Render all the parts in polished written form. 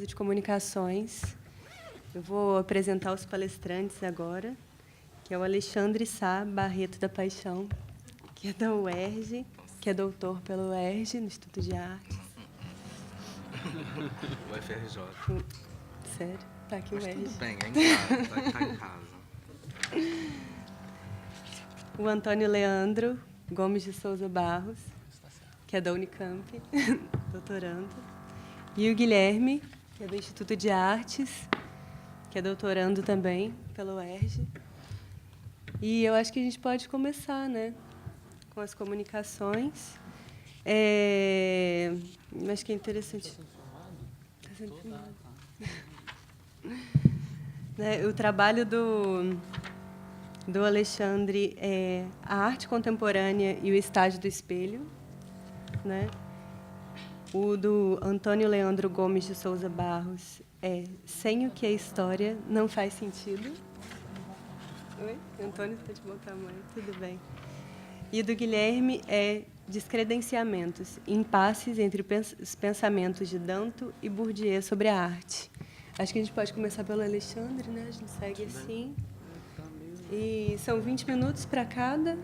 de comunicações. Eu vou apresentar os palestrantes agora, que é o Alexandre Sá Barreto da Paixão, que é da UERJ, que é doutor pela UERJ, no Instituto de Artes. UFRJ. Sério? Tá aqui o UERJ. Tudo bem, é em casa, tá em casa. O Antônio Leandro Gomes de Souza Barros, que é da Unicamp, doutorando. E o Guilherme, que é do Instituto de Artes, que é doutorando também pela UERJ. E eu acho que a gente pode começar, né, com as comunicações. Acho que é interessante. Está sendo filmado. O trabalho do Alexandre é a arte contemporânea e o estágio do espelho, né? O do Antônio Leandro Gomes de Souza Barros é Sem o que a história não faz sentido. Oi? Antônio está de bom tamanho, tudo bem. E do Guilherme é Descredenciamentos, impasses entre os pensamentos de Danto e Bourdieu sobre a arte. Acho que a gente pode começar pelo Alexandre, né? A gente segue assim. E são 20 minutos para cada.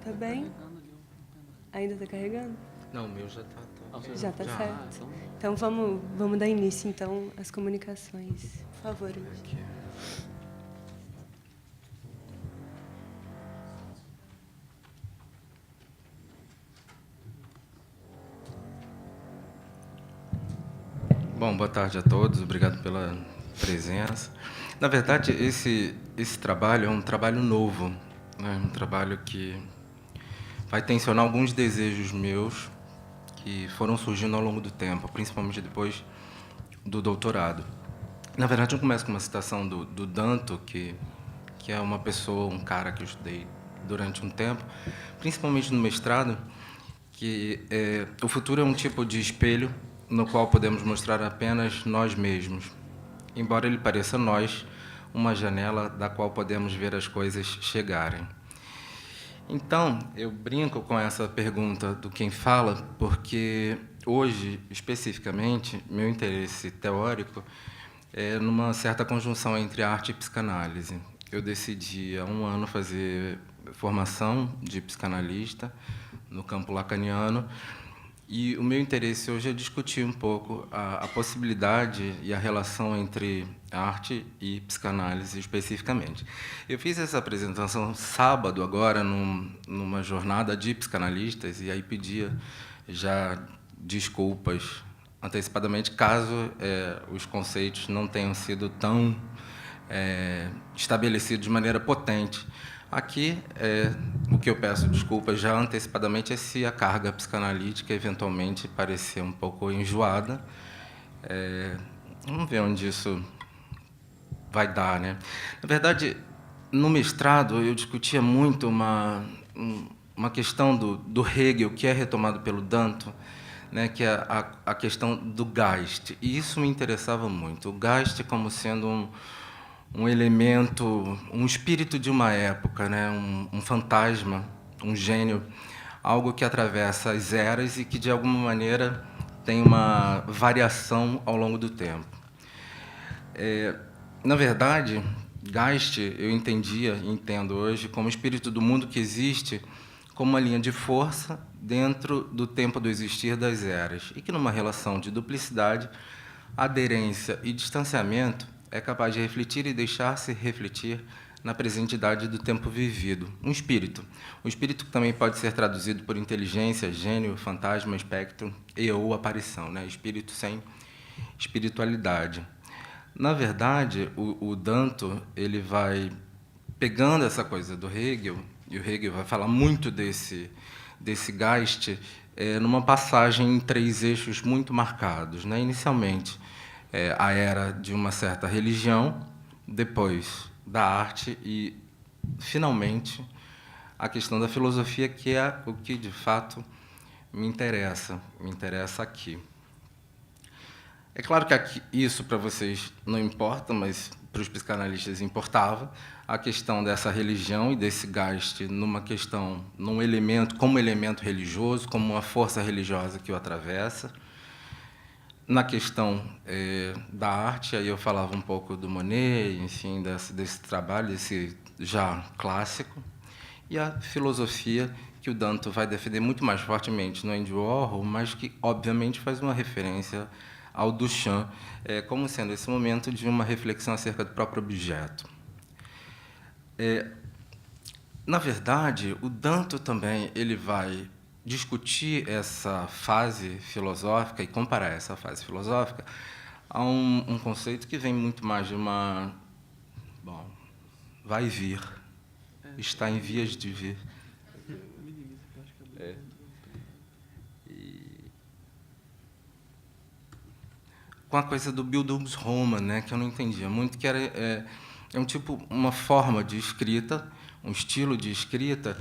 Tá bem? Ainda está carregando? Não, o meu já está. Já está certo. Então vamos dar início então às comunicações. Por favor, Alexandre. Bom, boa tarde a todos, obrigado pela presença. Na verdade, esse trabalho é um trabalho novo, né? Um trabalho que vai tensionar alguns desejos meus que foram surgindo ao longo do tempo, principalmente depois do doutorado. Na verdade, eu começo com uma citação do Danto, que é uma pessoa, um cara que eu estudei durante um tempo, principalmente no mestrado, que o futuro é um tipo de espelho no qual podemos mostrar apenas nós mesmos, embora ele pareça nós uma janela da qual podemos ver as coisas chegarem. Então, eu brinco com essa pergunta do quem fala, porque hoje, especificamente, meu interesse teórico é numa certa conjunção entre arte e psicanálise. Eu decidi há um ano fazer formação de psicanalista no campo lacaniano, e o meu interesse hoje é discutir um pouco a possibilidade e a relação entre arte e psicanálise, especificamente. Eu fiz essa apresentação sábado, agora, numa jornada de psicanalistas, e aí pedia já desculpas antecipadamente, caso os conceitos não tenham sido tão estabelecidos de maneira potente. Aqui, o que eu peço desculpas já antecipadamente é se a carga psicanalítica eventualmente parecer um pouco enjoada. Vamos ver onde isso vai dar, né? Na verdade, no mestrado, eu discutia muito uma questão do Hegel, que é retomado pelo Danto, né, que é a questão do Geist. E isso me interessava muito. O Geist como sendo um elemento, um espírito de uma época, né? Um fantasma, um gênio, algo que atravessa as eras e que, de alguma maneira, tem uma variação ao longo do tempo. Na verdade, Geist eu entendia e entendo hoje como espírito do mundo que existe como uma linha de força dentro do tempo do existir das eras e que, numa relação de duplicidade, aderência e distanciamento, é capaz de refletir e deixar-se refletir na presentidade do tempo vivido. Um espírito que também pode ser traduzido por inteligência, gênio, fantasma, espectro e ou aparição, né? Espírito sem espiritualidade. Na verdade, o Danto ele vai pegando essa coisa do Hegel, e o Hegel vai falar muito desse Geist, numa passagem em 3 eixos muito marcados, né? Inicialmente, a era de uma certa religião, depois da arte e, finalmente, a questão da filosofia, que é o que, de fato, me interessa aqui. É claro que isso para vocês não importa, mas para os psicanalistas importava, a questão dessa religião e desse Geist num elemento, como elemento religioso, como uma força religiosa que o atravessa. na questão da arte, aí eu falava um pouco do Monet, enfim, desse trabalho, desse já clássico, e a filosofia que o Danto vai defender muito mais fortemente no Andy Warhol, mas que, obviamente, faz uma referência ao Duchamp, como sendo esse momento de uma reflexão acerca do próprio objeto. Na verdade, o Danto também ele vai discutir essa fase filosófica e comparar essa fase filosófica a um conceito que vem muito mais de uma... Bom, vai vir, está em vias de vir. Com a coisa do Bildungsroman, né, que eu não entendia muito, que era uma forma de escrita, um estilo de escrita,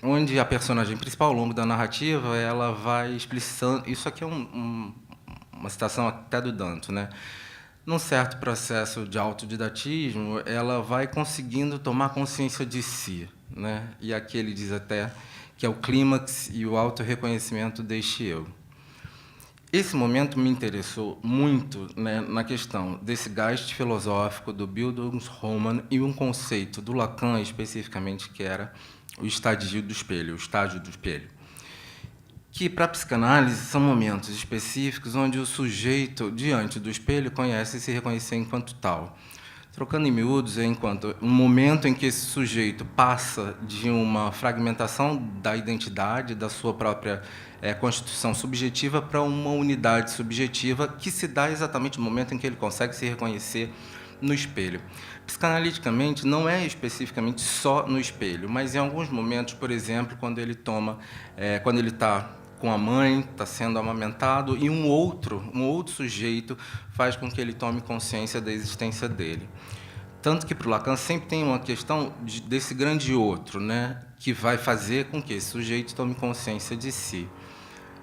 onde a personagem principal, ao longo da narrativa, ela vai explicitando... Isso aqui é uma citação até do Danto, né? Num certo processo de autodidatismo, ela vai conseguindo tomar consciência de si, né? E aqui ele diz até que é o clímax e o autorreconhecimento deste eu. Esse momento me interessou muito, né, na questão desse Geist filosófico do Bildungsroman e um conceito do Lacan, especificamente, que era o estágio do espelho, que, para a psicanálise, são momentos específicos onde o sujeito, diante do espelho, conhece e se reconhece enquanto tal. Trocando em miúdos, é enquanto um momento em que esse sujeito passa de uma fragmentação da identidade, da sua própria constituição subjetiva, para uma unidade subjetiva que se dá exatamente no momento em que ele consegue se reconhecer no espelho. Psicanaliticamente, não é especificamente só no espelho, mas em alguns momentos, por exemplo, quando ele está com a mãe, está sendo amamentado, e um outro sujeito faz com que ele tome consciência da existência dele. Tanto que, para o Lacan, sempre tem uma questão desse grande outro, né, que vai fazer com que esse sujeito tome consciência de si.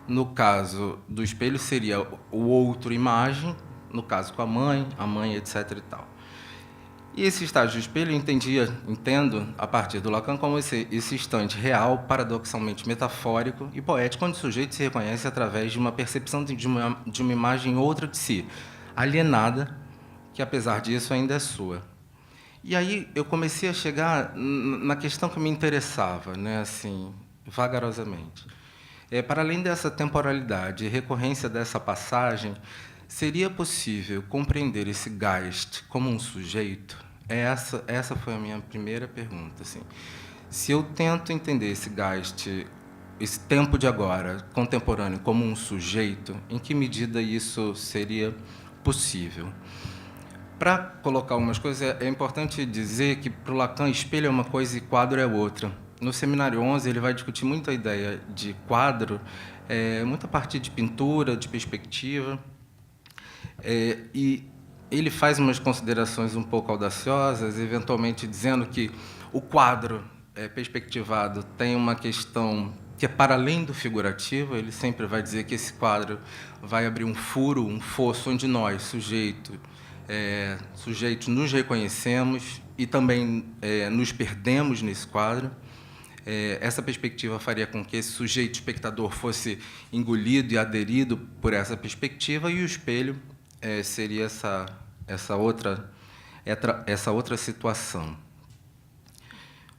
No caso do espelho, seria o outro imagem, no caso com a mãe, etc. e tal. E esse estágio do espelho entendo, a partir do Lacan, como esse instante real, paradoxalmente metafórico e poético, onde o sujeito se reconhece através de uma percepção de uma imagem outra de si, alienada, que, apesar disso, ainda é sua. E aí eu comecei a chegar na questão que me interessava, né, assim, vagarosamente. Para além dessa temporalidade e recorrência dessa passagem, seria possível compreender esse Geist como um sujeito? Essa foi a minha primeira pergunta. Assim. Se eu tento entender esse Geist, esse tempo de agora, contemporâneo, como um sujeito, em que medida isso seria possível? Para colocar algumas coisas, é importante dizer que, para o Lacan, espelho é uma coisa e quadro é outra. No Seminário 11, ele vai discutir muito a ideia de quadro, muita parte de pintura, de perspectiva, e ele faz umas considerações um pouco audaciosas, eventualmente dizendo que o quadro perspectivado tem uma questão que é para além do figurativo. Ele sempre vai dizer que esse quadro vai abrir um furo, um fosso, onde nós, sujeitos, nos reconhecemos e também nos perdemos nesse quadro. Essa perspectiva faria com que esse sujeito espectador fosse engolido e aderido por essa perspectiva, e o espelho seria essa outra situação.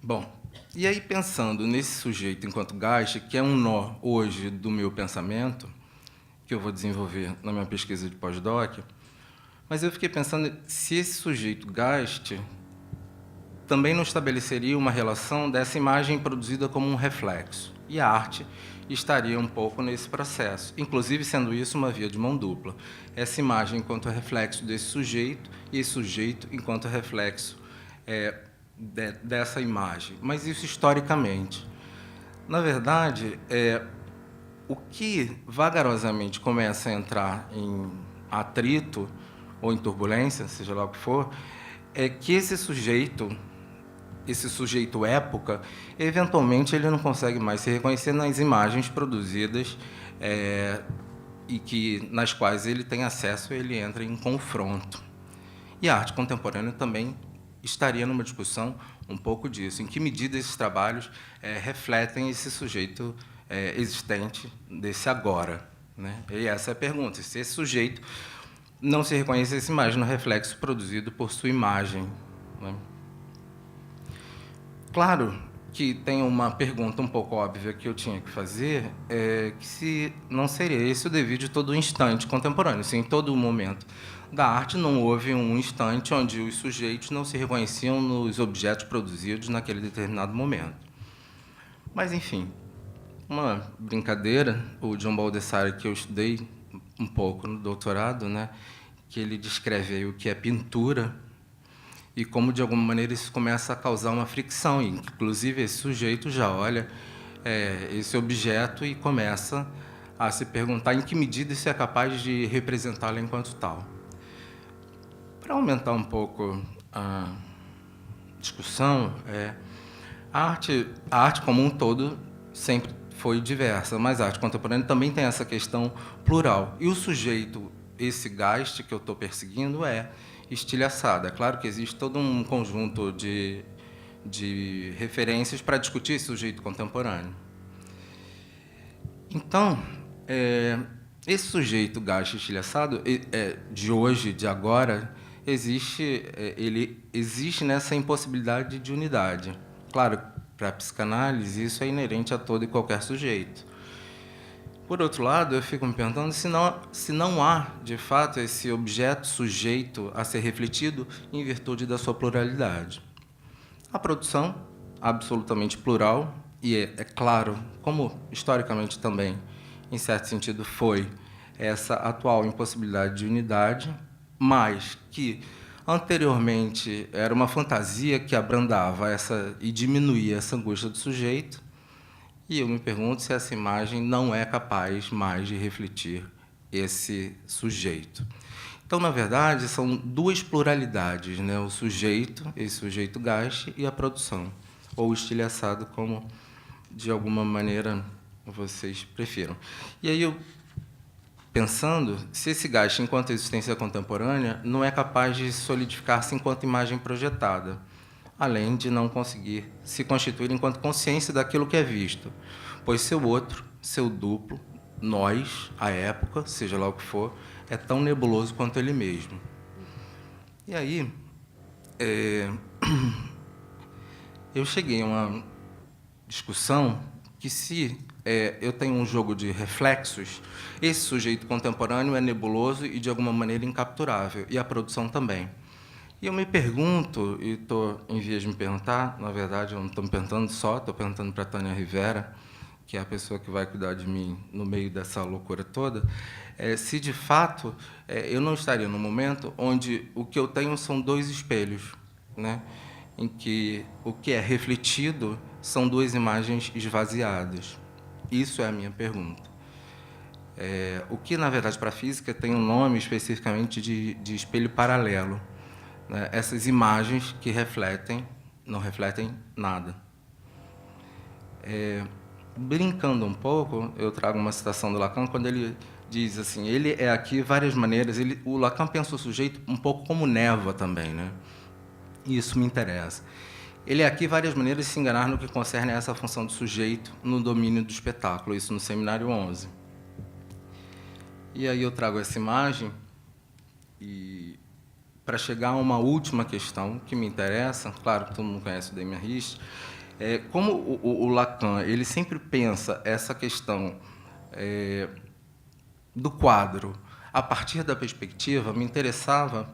Bom, e aí, pensando nesse sujeito enquanto Geist, que é um nó hoje do meu pensamento, que eu vou desenvolver na minha pesquisa de pós-doc, mas eu fiquei pensando se esse sujeito Geist também não estabeleceria uma relação dessa imagem produzida como um reflexo. E a arte estaria um pouco nesse processo, inclusive sendo isso uma via de mão dupla. Essa imagem enquanto reflexo desse sujeito e esse sujeito enquanto reflexo dessa imagem. Mas isso historicamente. Na verdade, o que vagarosamente começa a entrar em atrito ou em turbulência, seja lá o que for, é que esse sujeito época, eventualmente ele não consegue mais se reconhecer nas imagens produzidas nas quais ele tem acesso, ele entra em confronto. E a arte contemporânea também estaria numa discussão um pouco disso. Em que medida esses trabalhos refletem esse sujeito existente desse agora, né? E essa é a pergunta, se esse sujeito não se reconhecesse mais no reflexo produzido por sua imagem, né? Claro que tem uma pergunta um pouco óbvia que eu tinha que fazer, que se não seria esse o dever de todo instante contemporâneo, se em todo momento da arte não houve um instante onde os sujeitos não se reconheciam nos objetos produzidos naquele determinado momento. Mas, enfim, uma brincadeira, o John Baldessari, que eu estudei um pouco no doutorado, né, que ele descreve aí o que é pintura e como, de alguma maneira, isso começa a causar uma fricção. Inclusive, esse sujeito já olha esse objeto e começa a se perguntar em que medida isso é capaz de representá-lo enquanto tal. Para aumentar um pouco a discussão, a arte como um todo sempre foi diversa, mas a arte contemporânea também tem essa questão plural. E o sujeito, esse Geist que eu estou perseguindo, é estilhaçado. É claro que existe todo um conjunto de referências para discutir esse sujeito contemporâneo. Então, esse sujeito Geist estilhaçado, de hoje, de agora, ele existe nessa impossibilidade de unidade. Claro, para a psicanálise, isso é inerente a todo e qualquer sujeito. Por outro lado, eu fico me perguntando se não há, de fato, esse objeto sujeito a ser refletido em virtude da sua pluralidade. A produção, absolutamente plural, e é claro, como historicamente também, em certo sentido, foi essa atual impossibilidade de unidade, mas que anteriormente era uma fantasia que abrandava e diminuía essa angústia do sujeito, e eu me pergunto se essa imagem não é capaz mais de refletir esse sujeito. Então, na verdade, são duas pluralidades, né? O sujeito, esse sujeito Geist, e a produção, ou estilhaçado, como, de alguma maneira, vocês prefiram. E aí, eu pensando se esse Geist, enquanto existência contemporânea, não é capaz de solidificar-se enquanto imagem projetada, além de não conseguir se constituir enquanto consciência daquilo que é visto, pois seu outro, seu duplo, nós, a época, seja lá o que for, é tão nebuloso quanto ele mesmo. E aí, eu cheguei a uma discussão que, se eu tenho um jogo de reflexos, esse sujeito contemporâneo é nebuloso e, de alguma maneira, incapturável, e a produção também. E eu me pergunto, e estou em vias de me perguntar, na verdade, eu não estou me perguntando só, estou perguntando para a Tânia Rivera, que é a pessoa que vai cuidar de mim no meio dessa loucura toda, se, de fato, eu não estaria num momento onde o que eu tenho são dois espelhos, né, em que o que é refletido são duas imagens esvaziadas. Isso é a minha pergunta. O que, na verdade, para a física tem um nome especificamente de espelho paralelo. Essas imagens que não refletem nada. Brincando um pouco, eu trago uma citação do Lacan, quando ele diz assim, ele é aqui várias maneiras, o Lacan pensa o sujeito um pouco como névoa também, né? E isso me interessa. Ele é aqui várias maneiras de se enganar no que concerne a essa função do sujeito no domínio do espetáculo, isso no Seminário 11. E aí eu trago essa imagem para chegar a uma última questão que me interessa, claro que todo mundo conhece o Damien Hirst, como o Lacan ele sempre pensa essa questão do quadro a partir da perspectiva, me interessa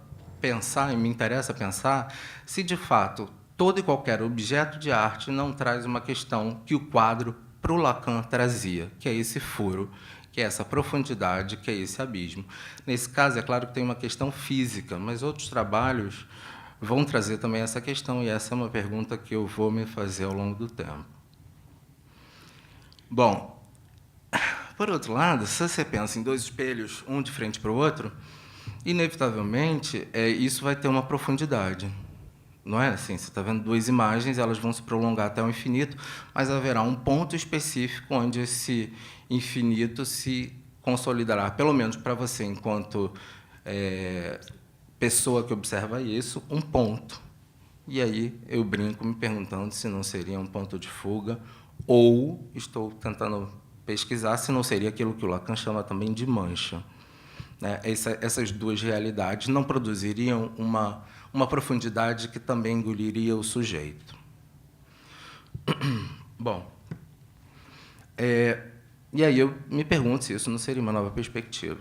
pensar se, de fato, todo e qualquer objeto de arte não traz uma questão que o quadro, para o Lacan, trazia, que é esse furo, que é essa profundidade, que é esse abismo. Nesse caso, é claro que tem uma questão física, mas outros trabalhos vão trazer também essa questão, e essa é uma pergunta que eu vou me fazer ao longo do tempo. Bom, por outro lado, se você pensa em dois espelhos, um de frente para o outro, inevitavelmente, isso vai ter uma profundidade. Não é assim? Você está vendo duas imagens, elas vão se prolongar até o infinito, mas haverá um ponto específico onde esse infinito se consolidará, pelo menos para você, enquanto pessoa que observa isso, um ponto. E aí eu brinco me perguntando se não seria um ponto de fuga, ou estou tentando pesquisar se não seria aquilo que o Lacan chama também de mancha. Né? Essas duas realidades não produziriam uma profundidade que também engoliria o sujeito. Bom, e aí eu me pergunto se isso não seria uma nova perspectiva.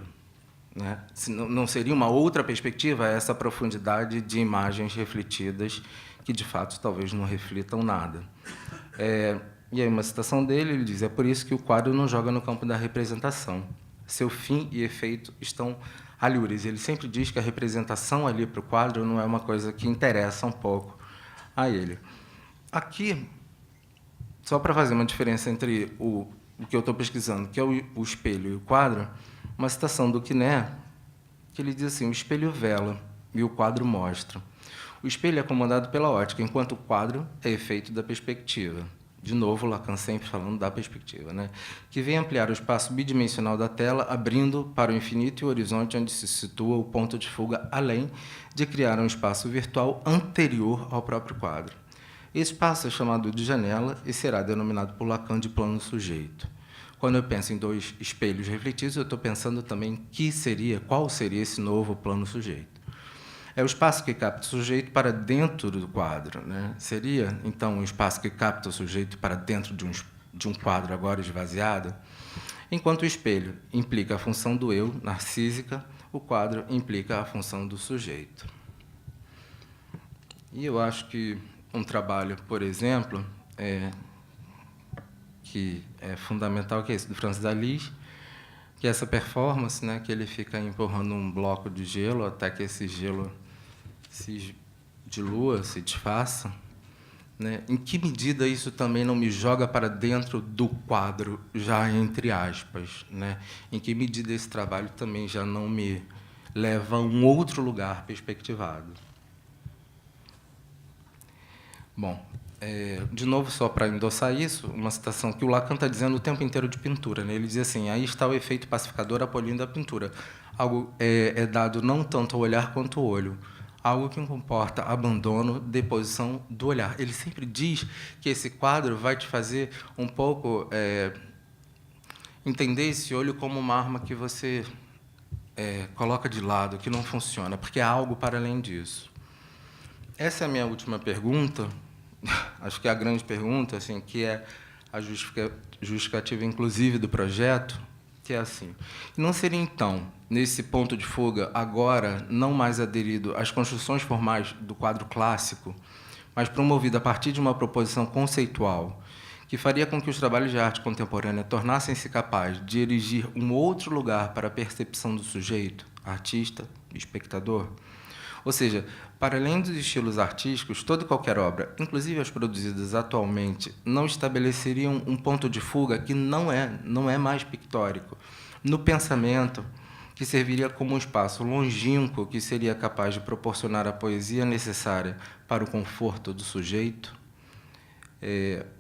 Né? Se não seria uma outra perspectiva essa profundidade de imagens refletidas que, de fato, talvez não reflitam nada. E aí uma citação dele, ele diz: é por isso que o quadro não joga no campo da representação. Seu fim e efeito estão alhures. Ele sempre diz que a representação ali para o quadro não é uma coisa que interessa um pouco a ele. Aqui, só para fazer uma diferença entre o que eu estou pesquisando, que é o espelho e o quadro, uma citação do Quiné, que ele diz assim: o espelho vela e o quadro mostra. O espelho é acomodado pela ótica, enquanto o quadro é efeito da perspectiva. De novo, Lacan sempre falando da perspectiva, né? Que vem ampliar o espaço bidimensional da tela, abrindo para o infinito e o horizonte onde se situa o ponto de fuga, além de criar um espaço virtual anterior ao próprio quadro. Esse espaço é chamado de janela e será denominado por Lacan de plano sujeito. Quando eu penso em dois espelhos refletidos, eu estou pensando também qual seria esse novo plano sujeito. É o espaço que capta o sujeito para dentro do quadro. Né? Seria, então, um espaço que capta o sujeito para dentro de um quadro agora esvaziado? Enquanto o espelho implica a função do eu, narcísica, o quadro implica a função do sujeito. E eu acho que um trabalho, por exemplo, que é fundamental, que é esse do Francis Alix, que é essa performance, né, que ele fica empurrando um bloco de gelo até que esse gelo se dilua, se desfaça. Né? Em que medida isso também não me joga para dentro do quadro, já entre aspas? Né? Em que medida esse trabalho também já não me leva a um outro lugar perspectivado? Bom, de novo, só para endossar isso, uma citação que o Lacan está dizendo o tempo inteiro de pintura. Né? Ele diz assim: aí está o efeito pacificador apolindo a pintura. Algo é dado não tanto ao olhar quanto ao olho. Algo que comporta abandono, deposição do olhar. Ele sempre diz que esse quadro vai te fazer um pouco entender esse olho como uma arma que você coloca de lado, que não funciona, porque há algo para além disso. Essa é a minha última pergunta, acho que é a grande pergunta, assim, que é a justificativa, inclusive, do projeto, que é assim: não seria, então, nesse ponto de fuga, agora não mais aderido às construções formais do quadro clássico, mas promovido a partir de uma proposição conceitual, que faria com que os trabalhos de arte contemporânea tornassem-se capazes de erigir um outro lugar para a percepção do sujeito, artista e espectador? Ou seja, para além dos estilos artísticos, toda e qualquer obra, inclusive as produzidas atualmente, não estabeleceriam um ponto de fuga que não é mais pictórico, no pensamento, que serviria como um espaço longínquo que seria capaz de proporcionar a poesia necessária para o conforto do sujeito?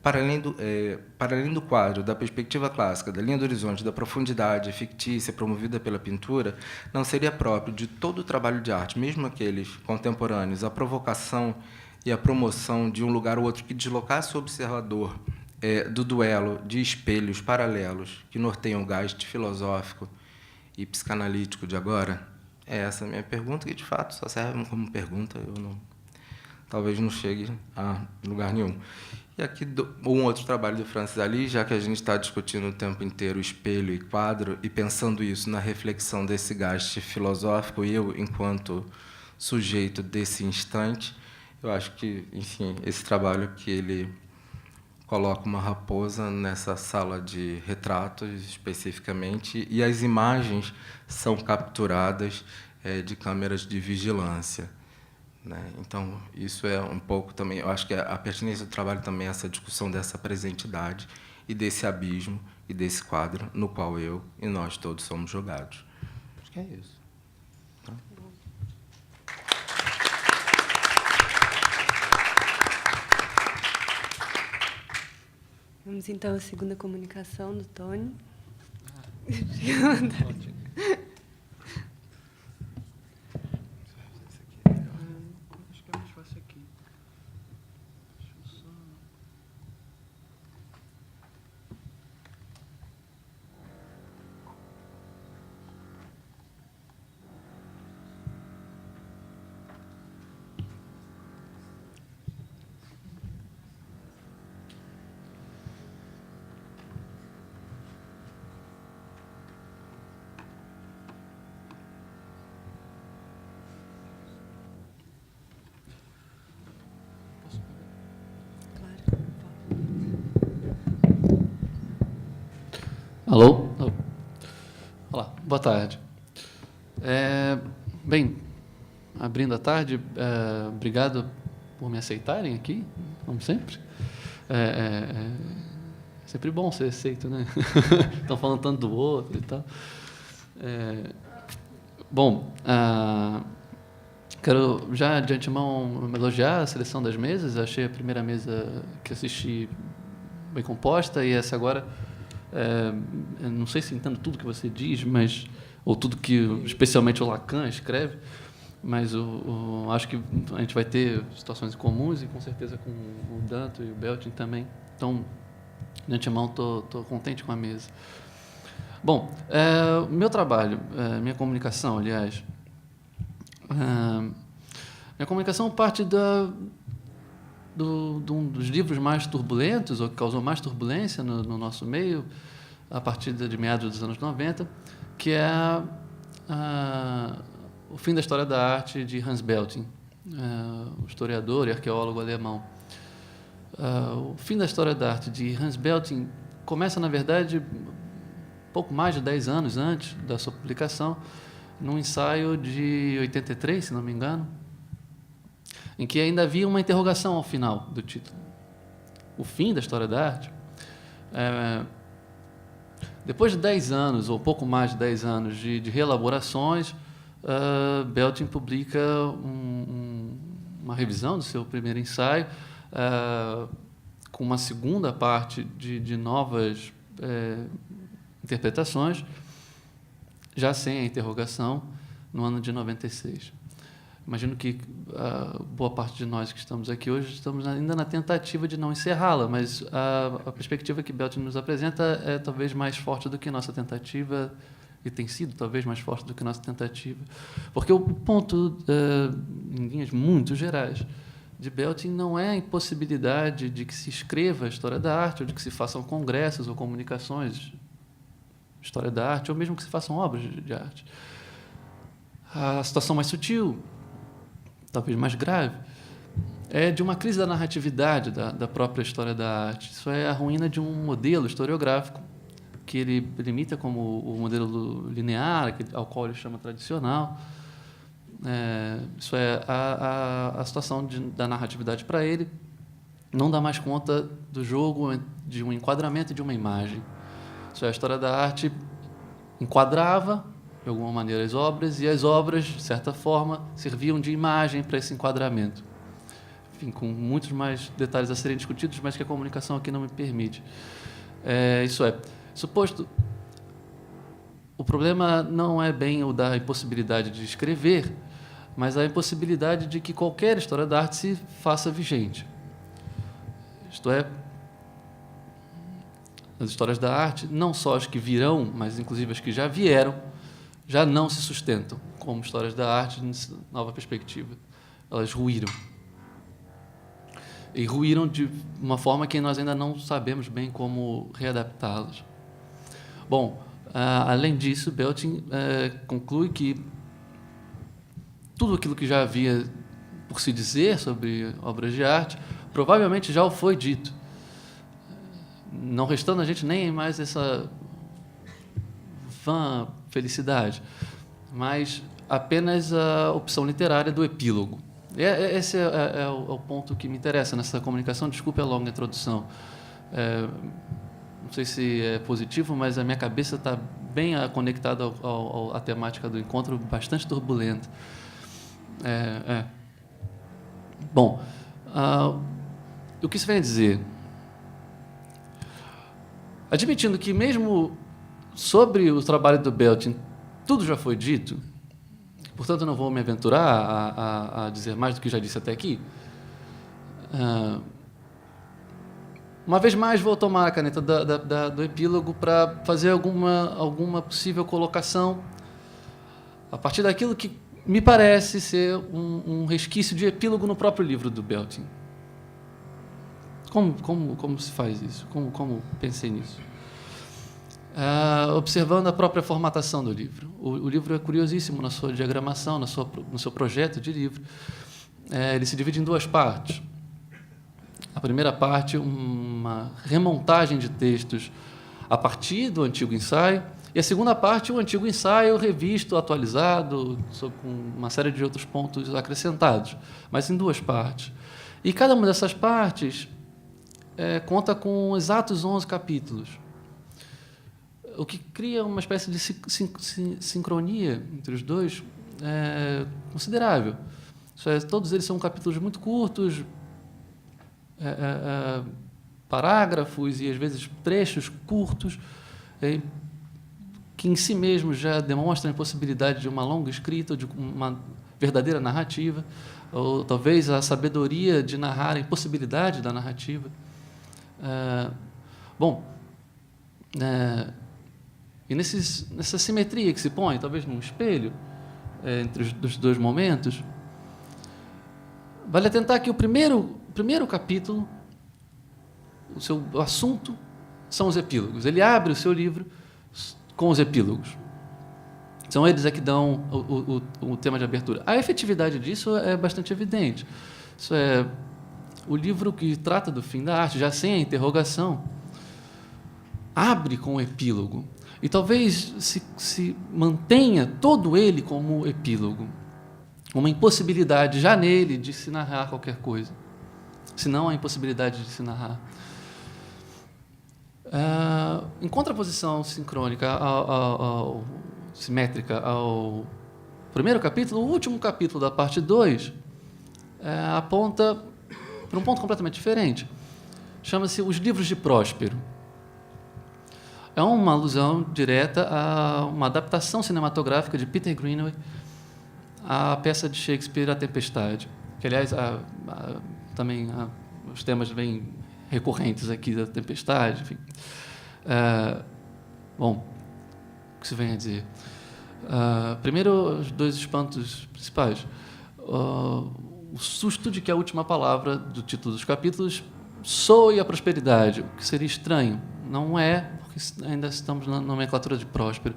Para além do quadro, da perspectiva clássica, da linha do horizonte, da profundidade fictícia promovida pela pintura, não seria próprio de todo o trabalho de arte, mesmo aqueles contemporâneos, a provocação e a promoção de um lugar ou outro que deslocasse o observador do duelo de espelhos paralelos que norteiam o gasto filosófico e psicanalítico de agora? É essa a minha pergunta, que de fato só serve como pergunta, talvez não chegue a lugar nenhum. E aqui um outro trabalho do Francis Alix, já que a gente está discutindo o tempo inteiro espelho e quadro, e pensando isso na reflexão desse gasto filosófico, eu, enquanto sujeito desse instante, eu acho que, enfim, esse trabalho que ele coloca uma raposa nessa sala de retratos, especificamente, e as imagens são capturadas de câmeras de vigilância. Né? Então, isso é um pouco também... Eu acho que a pertinência do trabalho também é essa discussão dessa presentidade e desse abismo e desse quadro no qual eu e nós todos somos jogados. Acho que é isso. Tá? Vamos, então, à segunda comunicação do Tony. Alô? Olá, boa tarde. Bem, abrindo a tarde, obrigado por me aceitarem aqui, como sempre. É sempre bom ser aceito, né? Estão falando tanto do outro e tal. Bom, quero já de antemão elogiar a seleção das mesas. Achei a primeira mesa que assisti bem composta, e essa agora, eu não sei se entendo tudo que você diz, mas ou tudo que especialmente o Lacan escreve, mas acho que a gente vai ter situações comuns, e com certeza com o Danto e o Belting também. Então, de antemão, estou contente com a mesa. Bom, meu trabalho, minha comunicação, aliás, minha comunicação parte de um dos livros mais turbulentos, ou que causou mais turbulência no nosso meio, a partir de meados dos anos 90, que é O Fim da História da Arte, de Hans Belting, o historiador e arqueólogo alemão. O Fim da História da Arte, de Hans Belting, começa, na verdade, pouco mais de 10 anos antes da sua publicação, num ensaio de 83, se não me engano, em que ainda havia uma interrogação ao final do título. O fim da história da arte. Depois de 10 anos, ou pouco mais de 10 anos de reelaborações, Belting publica uma revisão do seu primeiro ensaio, com uma segunda parte de novas interpretações, já sem a interrogação, no ano de 96. Imagino que boa parte de nós que estamos aqui hoje estamos ainda na tentativa de não encerrá-la, mas a perspectiva que Belting nos apresenta é talvez mais forte do que nossa tentativa, e tem sido talvez mais forte do que nossa tentativa. Porque o ponto, em linhas muito gerais, de Belting não é a impossibilidade de que se escreva a história da arte, ou de que se façam congressos ou comunicações de história da arte, ou mesmo que se façam obras de arte. A situação mais sutil, talvez mais grave, é de uma crise da narratividade da própria história da arte. Isso é a ruína de um modelo historiográfico que ele limita como o modelo linear, ao qual ele chama tradicional. Isso é a situação da narratividade para ele não dá mais conta do jogo de um enquadramento e de uma imagem. Isso é, a história da arte enquadrava de alguma maneira as obras, e as obras, de certa forma, serviam de imagem para esse enquadramento. Enfim, com muitos mais detalhes a serem discutidos, mas que a comunicação aqui não me permite. Suposto, o problema não é bem o da impossibilidade de escrever, mas a impossibilidade de que qualquer história da arte se faça vigente. Isto é, as histórias da arte, não só as que virão, mas inclusive as que já vieram, já não se sustentam como histórias da arte nessa nova perspectiva. Elas ruíram. E ruíram de uma forma que nós ainda não sabemos bem como readaptá-las. Bom, além disso, Belting conclui que tudo aquilo que já havia por se dizer sobre obras de arte provavelmente já o foi dito, não restando a gente nem mais essa vã felicidade, mas apenas a opção literária do epílogo. Esse é o ponto que me interessa nessa comunicação. Desculpe a longa introdução. Não sei se é positivo, mas a minha cabeça está bem conectada à temática do encontro, bastante turbulenta. Bom, o que isso vem a dizer? Admitindo que mesmo sobre o trabalho do Belting tudo já foi dito, portanto não vou me aventurar a dizer mais do que já disse até aqui, uma vez mais vou tomar a caneta do epílogo para fazer alguma possível colocação a partir daquilo que me parece ser um resquício de epílogo no próprio livro do Belting. Como se faz isso? Como pensei nisso? Observando a própria formatação do livro. O livro é curiosíssimo na sua diagramação, no seu projeto de livro. Ele se divide em duas partes. A primeira parte, uma remontagem de textos a partir do antigo ensaio, e a segunda parte, o antigo ensaio revisto, atualizado, com uma série de outros pontos acrescentados, mas em 2 partes. E cada uma dessas partes conta com exatos 11 capítulos, o que cria uma espécie de sincronia entre os dois considerável. Todos eles são capítulos muito curtos, parágrafos e, às vezes, trechos curtos, que em si mesmos já demonstram a impossibilidade de uma longa escrita, ou de uma verdadeira narrativa, ou talvez a sabedoria de narrar, a impossibilidade da narrativa. E nessa simetria que se põe, talvez num espelho, entre os 2 momentos, vale atentar que o primeiro capítulo, o seu assunto, são os epílogos. Ele abre o seu livro com os epílogos. São eles que dão o tema de abertura. A efetividade disso é bastante evidente. Isso é o livro que trata do fim da arte, já sem a interrogação, abre com o epílogo. E talvez se mantenha todo ele como epílogo. Uma impossibilidade já nele de se narrar qualquer coisa. Se não a impossibilidade de se narrar. Em contraposição sincrônica, simétrica ao primeiro capítulo, o último capítulo da parte 2 aponta para um ponto completamente diferente. Chama-se Os Livros de Próspero. É uma alusão direta a uma adaptação cinematográfica de Peter Greenaway à peça de Shakespeare, A Tempestade, que, aliás, também os temas bem recorrentes aqui da Tempestade, enfim. O que se vem a dizer? Primeiro, os 2 espantos principais. O susto de que a última palavra do título dos capítulos soe a prosperidade, o que seria estranho. Não é, porque ainda estamos na nomenclatura de próspero.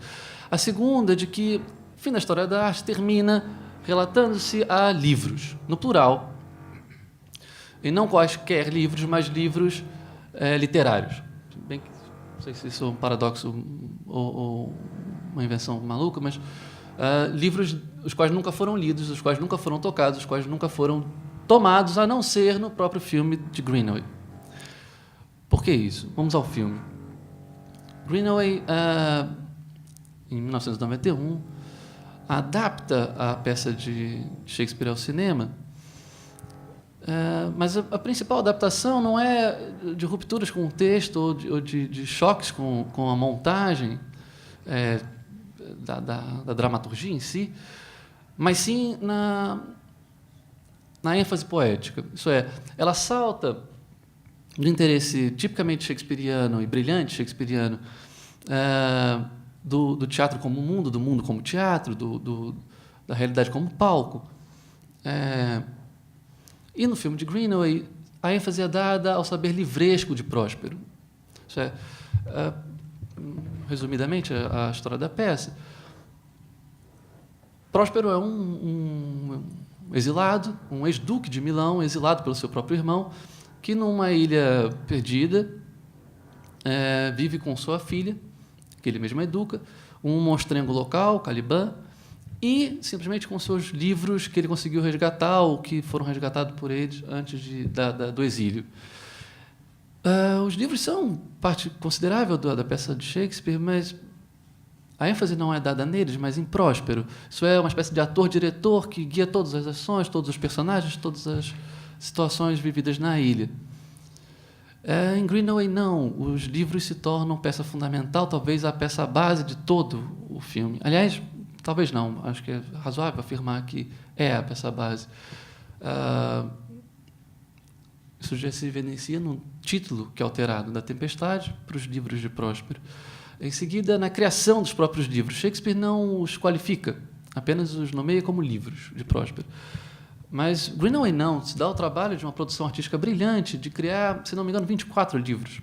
A segunda, de que o fim da história da arte termina relatando-se a livros, no plural, e não quaisquer livros, mas livros literários. Bem, não sei se isso é um paradoxo ou uma invenção maluca, mas livros os quais nunca foram lidos, os quais nunca foram tocados, os quais nunca foram tomados, a não ser no próprio filme de Greenaway. Por que isso? Vamos ao filme. Greenaway, em 1991, adapta a peça de Shakespeare ao cinema, mas a principal adaptação não é de rupturas com o texto ou de choques com a montagem da dramaturgia em si, mas sim na ênfase poética. Isso é, ela salta do interesse tipicamente shakespeariano e brilhante shakespeariano do teatro como mundo, do mundo como teatro, da realidade como palco. E no filme de Greenaway, a ênfase é dada ao saber livresco de Próspero. Isso é, resumidamente, a história da peça. Próspero é um exilado, um ex-duque de Milão, exilado pelo seu próprio irmão, que numa ilha perdida vive com sua filha, que ele mesmo educa, um monstrengo local, Caliban, e simplesmente com seus livros que ele conseguiu resgatar ou que foram resgatados por ele antes do exílio. Os livros são parte considerável da peça de Shakespeare, mas a ênfase não é dada neles, mas em Próspero. Isso é uma espécie de ator-diretor que guia todas as ações, todos os personagens, todas as situações vividas na ilha. Em Greenaway, não. Os livros se tornam peça fundamental, talvez a peça base de todo o filme. Aliás, talvez não. Acho que é razoável afirmar que é a peça base. Isso já se evidencia no título, que é alterado, da Tempestade para os livros de Próspero. Em seguida, na criação dos próprios livros. Shakespeare não os qualifica, apenas os nomeia como livros de Próspero. Mas Greenaway não, se dá o trabalho de uma produção artística brilhante, de criar, se não me engano, 24 livros.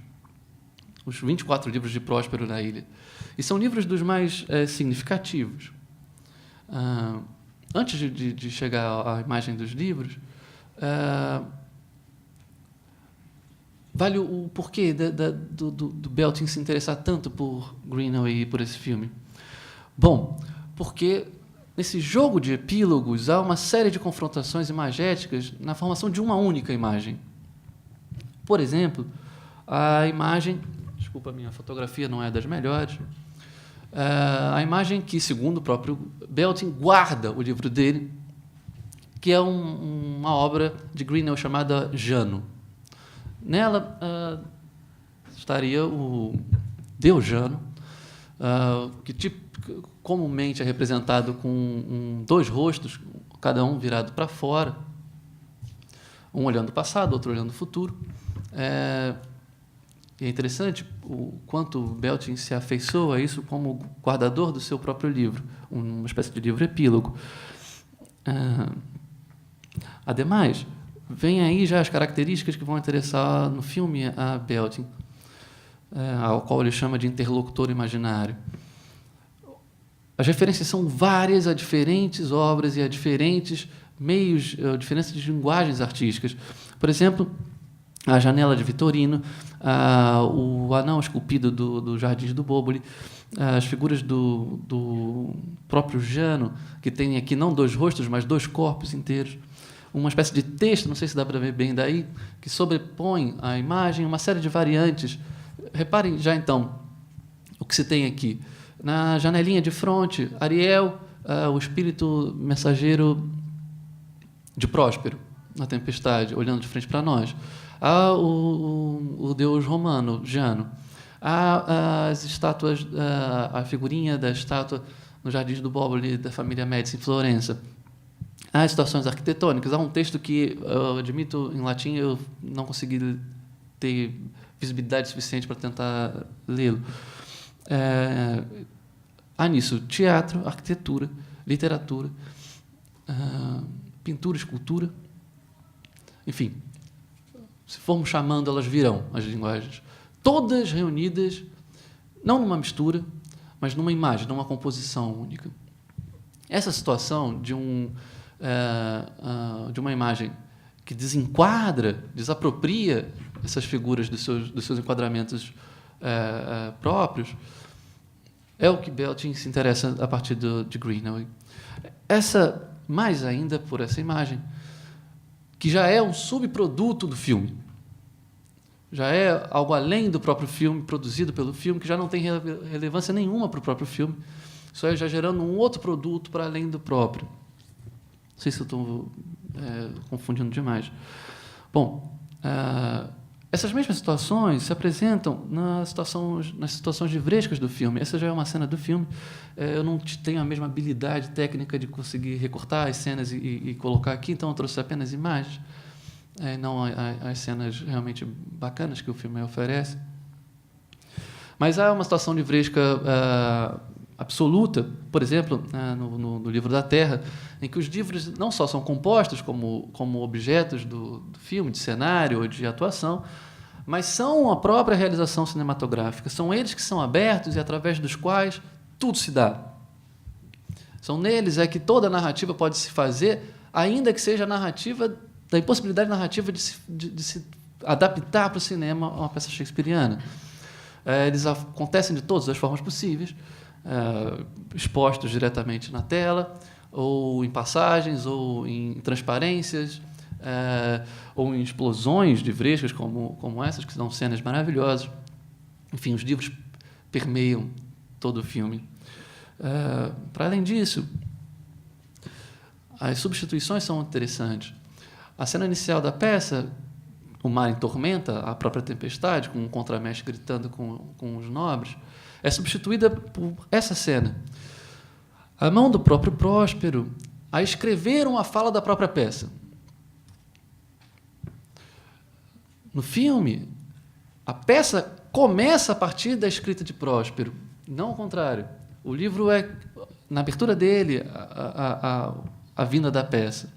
Os 24 livros de Próspero na ilha. E são livros dos mais significativos. Antes de chegar à imagem dos livros, vale o porquê do Belting se interessar tanto por Greenaway e por esse filme? Bom, porque nesse jogo de epílogos há uma série de confrontações imagéticas na formação de uma única imagem. Por exemplo, a imagem... Desculpa, minha fotografia não é das melhores. A imagem que, segundo o próprio Belting, guarda o livro dele, que é uma obra de Greenaway chamada Jano. Nela estaria o Deus Jano, que comumente é representado com dois rostos, cada um virado para fora, um olhando o passado, outro olhando o futuro. E é interessante o quanto Belting se afeiçoa a isso como guardador do seu próprio livro, uma espécie de livro epílogo. Ademais, vem aí já as características que vão interessar no filme a Belting, ao qual ele chama de interlocutor imaginário. As referências são várias a diferentes obras e a diferentes meios, diferentes linguagens artísticas. Por exemplo, a janela de Vitorino, o anão esculpido do Jardins do Boboli, as figuras do próprio Jano, que tem aqui não dois rostos, mas dois corpos inteiros, uma espécie de texto, não sei se dá para ver bem daí, que sobrepõe a imagem, uma série de variantes. Reparem já então o que se tem aqui. Na janelinha de fronte, Ariel, o espírito mensageiro de Próspero, na tempestade, olhando de frente para nós. Há o deus romano, Jano. Há as estátuas, a figurinha da estátua no Jardins do Boboli, da família Médici, em Florença. Há situações arquitetônicas. Há um texto que, eu admito, em latim, eu não consegui ter visibilidade suficiente para tentar lê-lo. Há nisso teatro, arquitetura, literatura, pintura, escultura. Enfim, se formos chamando, elas virão, as linguagens. Todas reunidas, não numa mistura, mas numa imagem, numa composição única. Essa situação de uma imagem que desenquadra, desapropria essas figuras dos seus enquadramentos próprios, é o que Belting se interessa a partir de Greenaway. Mais ainda por essa imagem, que já é um subproduto do filme, já é algo além do próprio filme, produzido pelo filme, que já não tem relevância nenhuma para o próprio filme, só é já gerando um outro produto para além do próprio. Não sei se eu estou confundindo demais. Bom, essas mesmas situações se apresentam nas situações livrescas do filme. Essa já é uma cena do filme. Eu não tenho a mesma habilidade técnica de conseguir recortar as cenas e colocar aqui, então eu trouxe apenas imagens, não as cenas realmente bacanas que o filme oferece. Mas há uma situação livresca absoluta, por exemplo, no Livro da Terra, em que os livros não só são compostos como objetos do filme, de cenário ou de atuação, mas são a própria realização cinematográfica. São eles que são abertos e através dos quais tudo se dá. São neles que toda a narrativa pode se fazer, ainda que seja a narrativa da impossibilidade narrativa de se adaptar para o cinema uma peça shakespeariana. Eles acontecem de todas as formas possíveis, expostos diretamente na tela, ou em passagens, ou em transparências, ou em explosões livrescas como essas, que são cenas maravilhosas. Enfim, os livros permeiam todo o filme. Para além disso, as substituições são interessantes. A cena inicial da peça, o mar em tormenta, a própria tempestade, com um contramestre gritando com os nobres, é substituída por essa cena. A mão do próprio Próspero a escrever uma fala da própria peça. No filme, a peça começa a partir da escrita de Próspero, não ao contrário. O livro é, na abertura dele, a vinda da peça,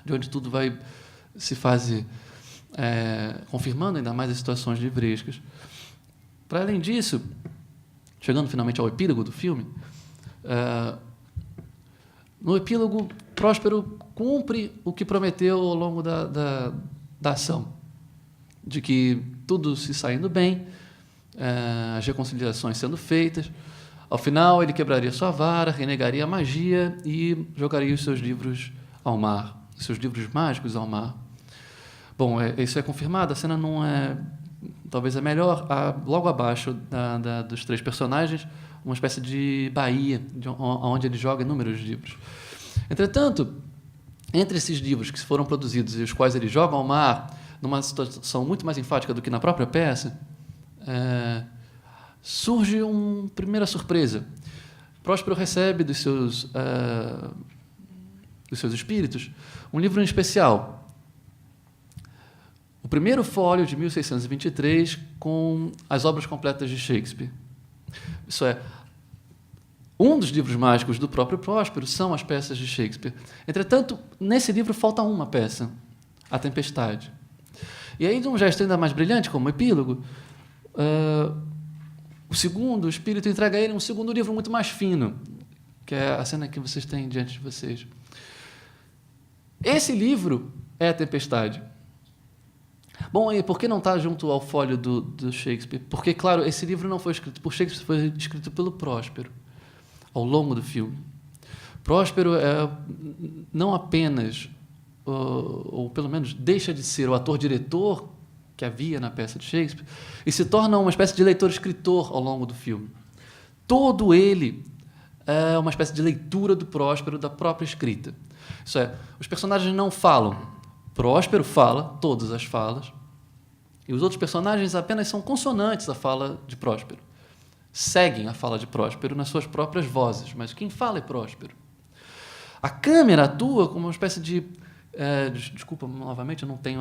de onde tudo vai se fazer, confirmando ainda mais as situações livrescas. Para além disso, chegando finalmente ao epílogo do filme, no epílogo, Próspero cumpre o que prometeu ao longo da ação. de que tudo se saindo bem, as reconciliações sendo feitas. Ao final, ele quebraria sua vara, renegaria a magia e jogaria os seus livros ao mar, os seus livros mágicos ao mar. Bom, isso é confirmado, a cena não é... Talvez é melhor. Logo abaixo dos 3 personagens, uma espécie de baía, onde ele joga inúmeros livros. Entretanto, entre esses livros que foram produzidos e os quais ele joga ao mar, numa situação muito mais enfática do que na própria peça, surge uma primeira surpresa. Próspero recebe dos seus espíritos um livro em especial. O primeiro fólio de 1623 com as obras completas de Shakespeare. Isso é, um dos livros mágicos do próprio Próspero são as peças de Shakespeare. Entretanto, nesse livro falta uma peça, A Tempestade. E aí, de um gesto ainda mais brilhante, como epílogo, o espírito entrega a ele um segundo livro muito mais fino, que é a cena que vocês têm diante de vocês. Esse livro é A Tempestade. Bom, e por que não está junto ao fólio do Shakespeare? Porque, claro, esse livro não foi escrito por Shakespeare, foi escrito pelo Próspero, ao longo do filme. Próspero não apenas, ou pelo menos deixa de ser o ator-diretor que havia na peça de Shakespeare, e se torna uma espécie de leitor-escritor ao longo do filme. Todo ele é uma espécie de leitura do Próspero, da própria escrita. Isso é, os personagens não falam. Próspero fala, todas as falas, e os outros personagens apenas são consonantes à fala de Próspero. Seguem a fala de Próspero nas suas próprias vozes, mas quem fala é Próspero. A câmera atua como uma espécie de... desculpa, novamente, eu não tenho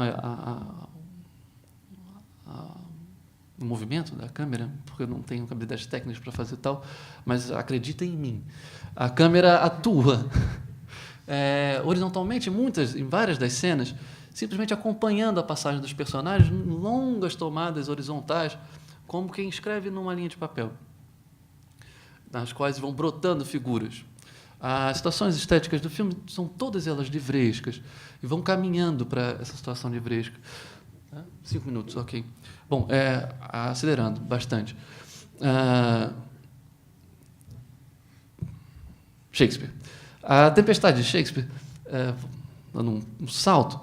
o movimento da câmera, porque eu não tenho habilidades técnicas para fazer tal, mas acredita em mim. A câmera atua horizontalmente, em várias das cenas, simplesmente acompanhando a passagem dos personagens, longas tomadas horizontais, como quem escreve numa linha de papel, nas quais vão brotando figuras. As situações estéticas do filme são todas elas livrescas e vão caminhando para essa situação livresca. 5 minutos, ok. Bom, acelerando bastante. Shakespeare. A Tempestade de Shakespeare, dando um salto,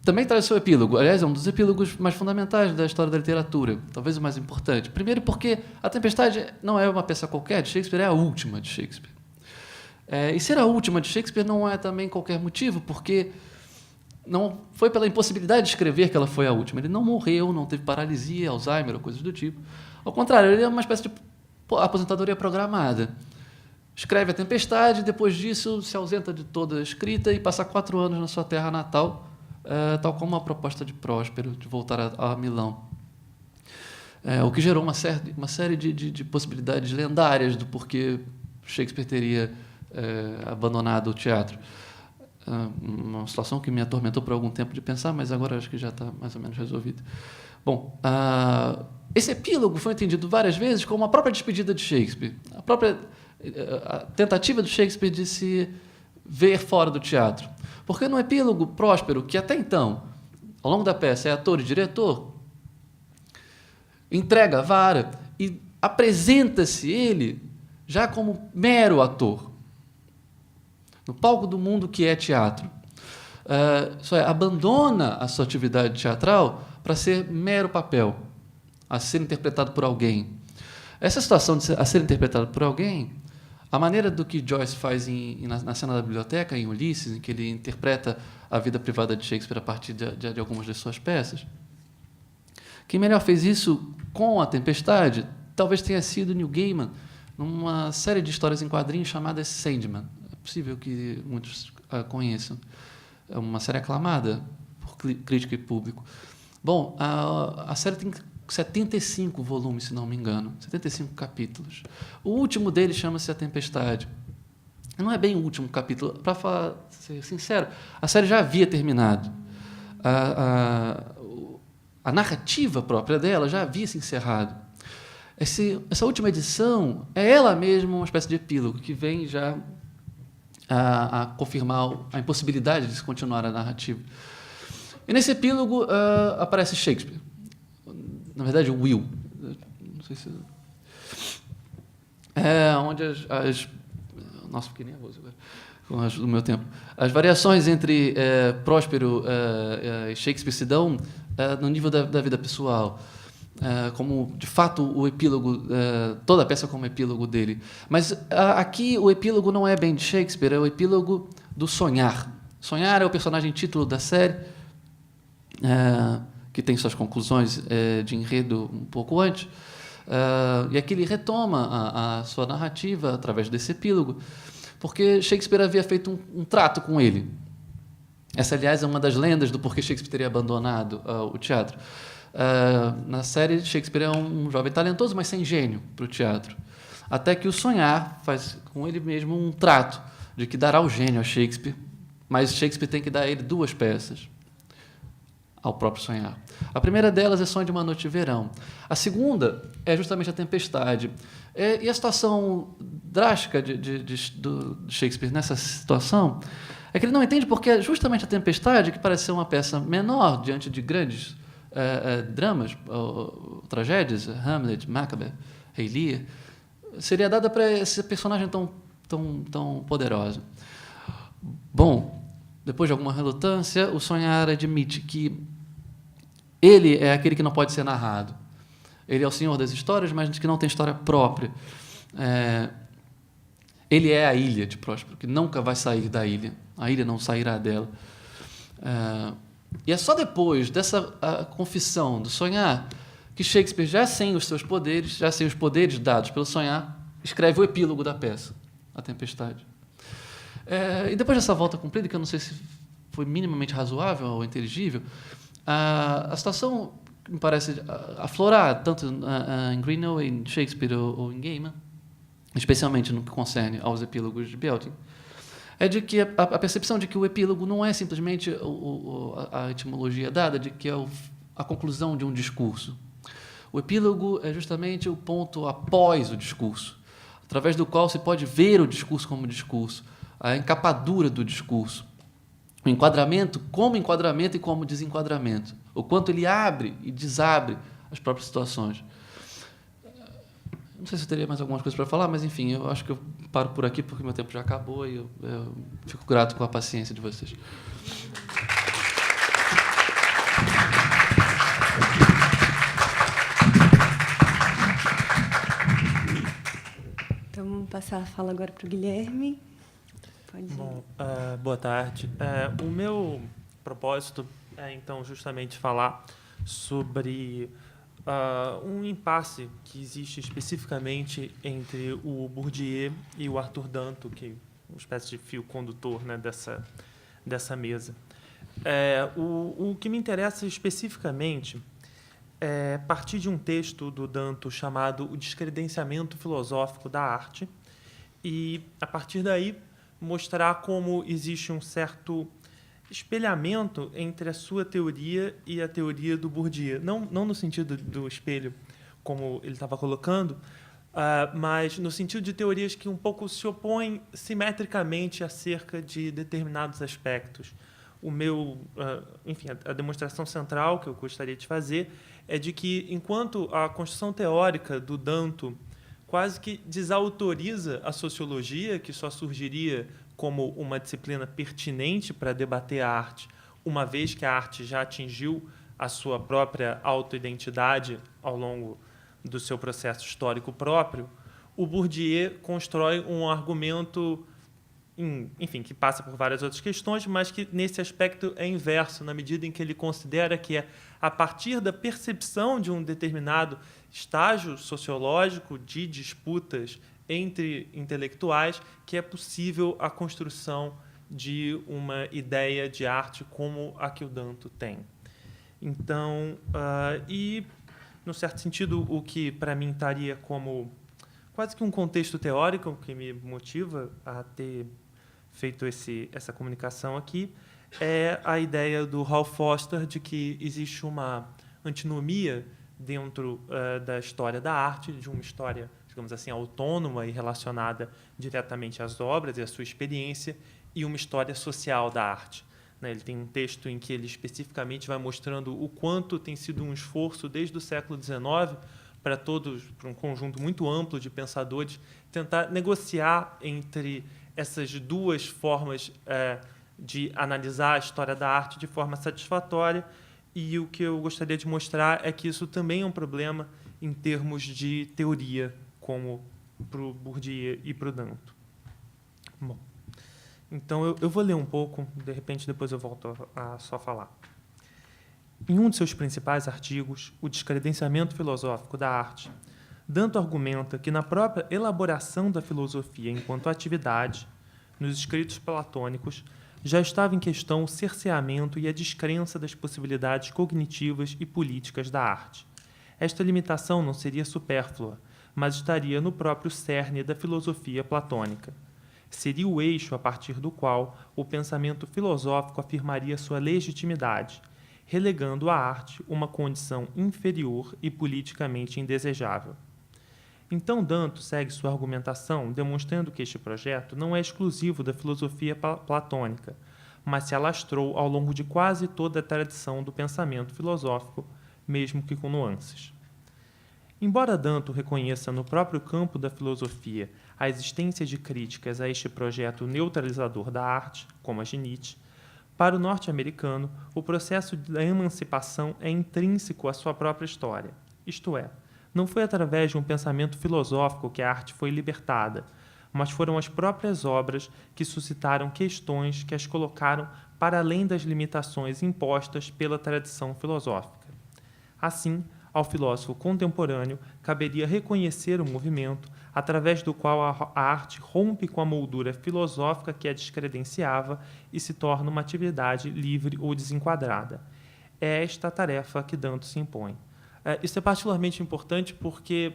também traz o seu epílogo. Aliás, é um dos epílogos mais fundamentais da história da literatura, talvez o mais importante. Primeiro porque A Tempestade não é uma peça qualquer de Shakespeare, é a última de Shakespeare. E ser a última de Shakespeare não é também qualquer motivo, porque não foi pela impossibilidade de escrever que ela foi a última. Ele não morreu, não teve paralisia, Alzheimer ou coisas do tipo. Ao contrário, ele é uma espécie de aposentadoria programada. Escreve A Tempestade, depois disso se ausenta de toda a escrita e passa 4 anos na sua terra natal, tal como a proposta de Próspero, de voltar a Milão. O que gerou uma série de possibilidades lendárias do porquê Shakespeare teria abandonado o teatro. Uma situação que me atormentou por algum tempo de pensar, mas agora acho que já está mais ou menos resolvido. Bom, esse epílogo foi entendido várias vezes como a própria despedida de Shakespeare, a tentativa de Shakespeare de se ver fora do teatro. Porque no epílogo, Próspero, que até então, ao longo da peça, é ator e diretor, entrega a vara e apresenta-se ele já como mero ator, no palco do mundo que é teatro. Abandona a sua atividade teatral para ser mero papel, a ser interpretado por alguém. Essa situação de a ser interpretado por alguém, a maneira do que Joyce faz na cena da biblioteca, em Ulisses, em que ele interpreta a vida privada de Shakespeare a partir de algumas de suas peças. Quem melhor fez isso com A Tempestade talvez tenha sido Neil Gaiman, numa série de histórias em quadrinhos chamada Sandman. É possível que muitos conheçam. É uma série aclamada por crítica e público. Bom, a série tem 75 volumes, se não me engano, 75 capítulos. O último deles chama-se A Tempestade. Não é bem o último capítulo. Para ser sincero, a série já havia terminado. A narrativa própria dela já havia se encerrado. Essa última edição é ela mesma uma espécie de epílogo que vem já a confirmar a impossibilidade de se continuar a narrativa. E nesse epílogo aparece Shakespeare. Na verdade, Will. Não sei se... onde Nossa, fiquei nervoso agora, com o meu tempo. As variações entre Próspero e Shakespeare se dão no nível da vida pessoal, como, de fato, o epílogo, toda a peça como epílogo dele. Mas aqui o epílogo não é bem de Shakespeare, é o epílogo do Sonhar. Sonhar é o personagem título da série, que tem suas conclusões de enredo um pouco antes, e aqui ele retoma a sua narrativa através desse epílogo, porque Shakespeare havia feito um trato com ele. Essa, aliás, é uma das lendas do porquê Shakespeare teria abandonado o teatro. Na série, Shakespeare é um jovem talentoso, mas sem gênio para o teatro. Até que o Sonhar faz com ele mesmo um trato de que dará o gênio a Shakespeare, mas Shakespeare tem que dar a ele 2 peças ao próprio Sonhar. A primeira delas é Sonho de uma Noite de Verão. A segunda é justamente A Tempestade. E a situação drástica de Shakespeare nessa situação é que ele não entende porque justamente A Tempestade, que parece ser uma peça menor diante de grandes dramas, tragédias, Hamlet, Macbeth, Rei Lear, seria dada para esse personagem tão poderoso. Bom, depois de alguma relutância, o Sonhar admite que ele é aquele que não pode ser narrado. Ele é o senhor das histórias, mas que não tem história própria. Ele é a ilha de Próspero, que nunca vai sair da ilha. A ilha não sairá dela. E é só depois dessa confissão do Sonhar que Shakespeare, já sem os seus poderes, já sem os poderes dados pelo Sonhar, escreve o epílogo da peça, A Tempestade. E depois dessa volta cumprida, que eu não sei se foi minimamente razoável ou inteligível, a situação me parece aflorar, tanto em Greenaway, em Shakespeare ou em Gaiman, especialmente no que concerne aos epílogos de Belting, é de que a percepção de que o epílogo não é simplesmente a etimologia dada, de que é a conclusão de um discurso. O epílogo é justamente o ponto após o discurso, através do qual se pode ver o discurso como discurso, a encapadura do discurso, o enquadramento como enquadramento e como desenquadramento, o quanto ele abre e desabre as próprias situações. Não sei se eu teria mais algumas coisas para falar, mas, enfim, eu acho que eu paro por aqui porque meu tempo já acabou e eu fico grato com a paciência de vocês. Então, vamos passar a fala agora para o Guilherme. Pode ir. Bom, boa tarde. O meu propósito é, então, justamente falar sobre um impasse que existe especificamente entre o Bourdieu e o Arthur Danto, que é uma espécie de fio condutor, né, dessa mesa. O que me interessa especificamente é partir de um texto do Danto chamado O Descredenciamento Filosófico da Arte e, a partir daí, mostrar como existe um certo espelhamento entre a sua teoria e a teoria do Bourdieu. Não no sentido do espelho, como ele estava colocando, mas no sentido de teorias que um pouco se opõem simetricamente acerca de determinados aspectos. Enfim, a demonstração central que eu gostaria de fazer é de que, enquanto a construção teórica do Danto quase que desautoriza a sociologia, que só surgiria como uma disciplina pertinente para debater a arte, uma vez que a arte já atingiu a sua própria autoidentidade ao longo do seu processo histórico próprio, o Bourdieu constrói um argumento, enfim, que passa por várias outras questões, mas que, nesse aspecto, é inverso, na medida em que ele considera que é a partir da percepção de um determinado estágio sociológico de disputas entre intelectuais que é possível a construção de uma ideia de arte como a que o Danto tem. Então, no certo sentido, o que para mim estaria como quase que um contexto teórico que me motiva a ter feito essa comunicação aqui é a ideia do Hal Foster de que existe uma antinomia dentro da história da arte, de uma história, digamos assim, autônoma e relacionada diretamente às obras e à sua experiência, e uma história social da arte. né? Ele tem um texto em que ele especificamente vai mostrando o quanto tem sido um esforço desde o século XIX para um conjunto muito amplo de pensadores, tentar negociar entre essas duas formas de analisar a história da arte de forma satisfatória. E o que eu gostaria de mostrar é que isso também é um problema em termos de teoria, como para o Bourdieu e para o Danto. Bom, então eu vou ler um pouco, de repente depois eu volto a só falar. Em um de seus principais artigos, O Descredenciamento Filosófico da Arte, Danto argumenta que na própria elaboração da filosofia enquanto atividade, nos escritos platônicos, já estava em questão o cerceamento e a descrença das possibilidades cognitivas e políticas da arte. Esta limitação não seria supérflua, mas estaria no próprio cerne da filosofia platônica. Seria o eixo a partir do qual o pensamento filosófico afirmaria sua legitimidade, relegando à arte uma condição inferior e politicamente indesejável. Então, Danto segue sua argumentação demonstrando que este projeto não é exclusivo da filosofia platônica, mas se alastrou ao longo de quase toda a tradição do pensamento filosófico, mesmo que com nuances. Embora Danto reconheça no próprio campo da filosofia a existência de críticas a este projeto neutralizador da arte, como a de Nietzsche, para o norte-americano, o processo da emancipação é intrínseco à sua própria história, isto é, não foi através de um pensamento filosófico que a arte foi libertada, mas foram as próprias obras que suscitaram questões que as colocaram para além das limitações impostas pela tradição filosófica. Assim, ao filósofo contemporâneo caberia reconhecer o movimento através do qual a arte rompe com a moldura filosófica que a descredenciava e se torna uma atividade livre ou desenquadrada. É esta a tarefa que Danto se impõe. Isso é particularmente importante porque,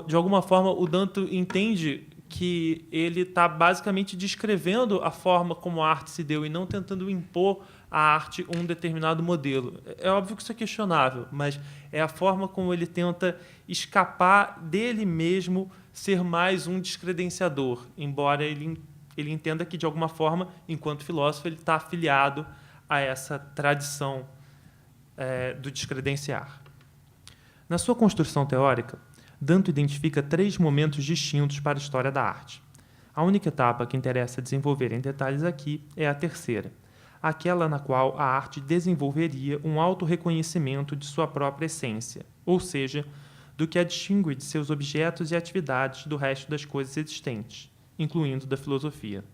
de alguma forma, o Danto entende que ele está basicamente descrevendo a forma como a arte se deu e não tentando impor à arte um determinado modelo. É óbvio que isso é questionável, mas é a forma como ele tenta escapar dele mesmo ser mais um descredenciador, embora ele entenda que, de alguma forma, enquanto filósofo, ele está afiliado a essa tradição do descredenciar. Na sua construção teórica, Danto identifica 3 momentos distintos para a história da arte. A única etapa que interessa desenvolver em detalhes aqui é a terceira, aquela na qual a arte desenvolveria um autorreconhecimento de sua própria essência, ou seja, do que a distingue de seus objetos e atividades do resto das coisas existentes, incluindo da filosofia.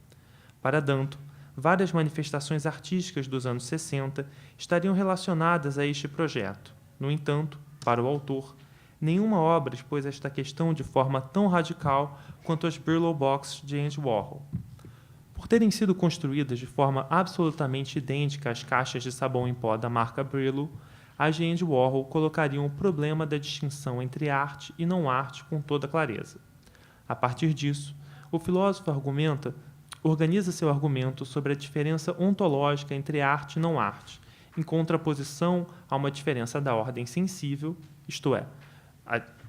Para Danto, várias manifestações artísticas dos anos 60 estariam relacionadas a este projeto. No entanto, para o autor, nenhuma obra expôs esta questão de forma tão radical quanto as Brillo Box de Andy Warhol. Por terem sido construídas de forma absolutamente idêntica às caixas de sabão em pó da marca Brillo, as de Andy Warhol colocariam o problema da distinção entre arte e não arte com toda clareza. A partir disso, o filósofo organiza seu argumento sobre a diferença ontológica entre arte e não arte, em contraposição a uma diferença da ordem sensível, isto é,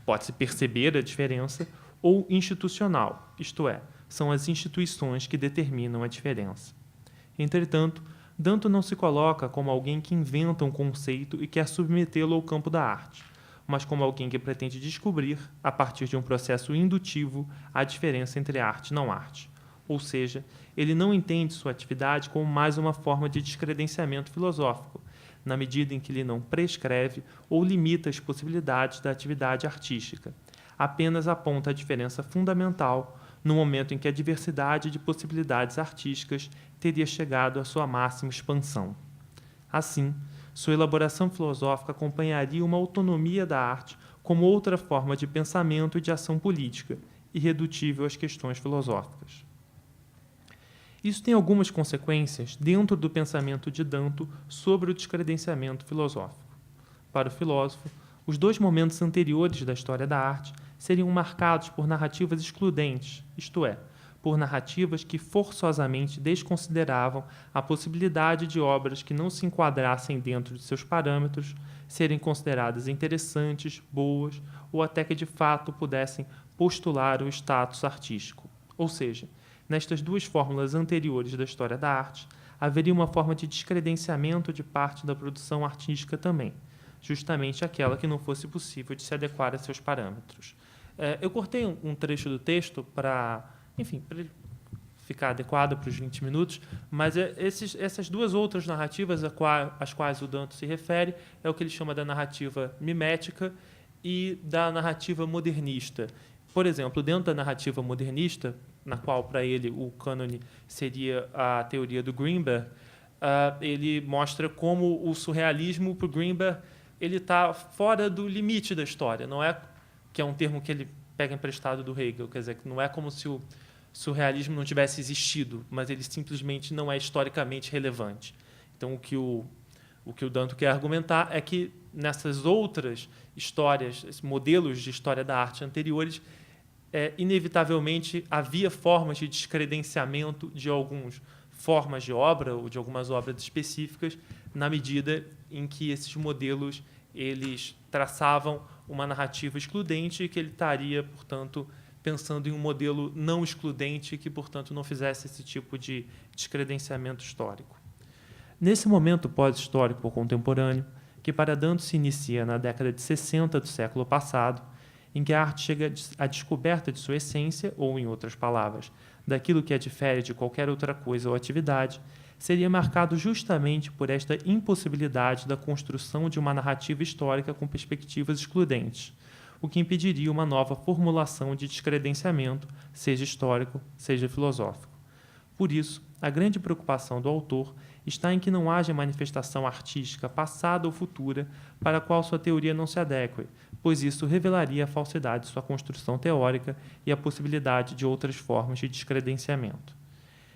pode-se perceber a diferença, ou institucional, isto é, são as instituições que determinam a diferença. Entretanto, Danto não se coloca como alguém que inventa um conceito e quer submetê-lo ao campo da arte, mas como alguém que pretende descobrir, a partir de um processo indutivo, a diferença entre arte e não arte. Ou seja, ele não entende sua atividade como mais uma forma de descredenciamento filosófico, na medida em que ele não prescreve ou limita as possibilidades da atividade artística. Apenas aponta a diferença fundamental no momento em que a diversidade de possibilidades artísticas teria chegado à sua máxima expansão. Assim, sua elaboração filosófica acompanharia uma autonomia da arte como outra forma de pensamento e de ação política, irredutível às questões filosóficas. Isso tem algumas consequências dentro do pensamento de Danto sobre o descredenciamento filosófico. Para o filósofo, os 2 momentos anteriores da história da arte seriam marcados por narrativas excludentes, isto é, por narrativas que forçosamente desconsideravam a possibilidade de obras que não se enquadrassem dentro de seus parâmetros serem consideradas interessantes, boas ou até que de fato pudessem postular o status artístico. Ou seja, nestas 2 fórmulas anteriores da história da arte, haveria uma forma de descredenciamento de parte da produção artística também, justamente aquela que não fosse possível de se adequar a seus parâmetros. Eu cortei um trecho do texto para, enfim, para ele ficar adequado para os 20 minutos, mas essas duas outras narrativas às quais o Danto se refere é o que ele chama da narrativa mimética e da narrativa modernista. Por exemplo, dentro da narrativa modernista, na qual, para ele, o cânone seria a teoria do Greenberg, ele mostra como o surrealismo, para o Greenberg, ele está fora do limite da história. Não é, que é um termo que ele pega emprestado do Hegel, quer dizer, que não é como se o surrealismo não tivesse existido, mas ele simplesmente não é historicamente relevante. Então, o que o Danto quer argumentar é que nessas outras histórias, modelos de história da arte anteriores, inevitavelmente havia formas de descredenciamento de algumas formas de obra ou de algumas obras específicas, na medida em que esses modelos eles traçavam uma narrativa excludente e que ele estaria, portanto, pensando em um modelo não excludente que, portanto, não fizesse esse tipo de descredenciamento histórico. Nesse momento pós-histórico ou contemporâneo, que para Danto se inicia na década de 60 do século passado, em que a arte chega à descoberta de sua essência, ou, em outras palavras, daquilo que a difere de qualquer outra coisa ou atividade, seria marcado justamente por esta impossibilidade da construção de uma narrativa histórica com perspectivas excludentes, o que impediria uma nova formulação de descredenciamento, seja histórico, seja filosófico. Por isso, a grande preocupação do autor está em que não haja manifestação artística passada ou futura para a qual sua teoria não se adeque, pois isso revelaria a falsidade de sua construção teórica e a possibilidade de outras formas de descredenciamento.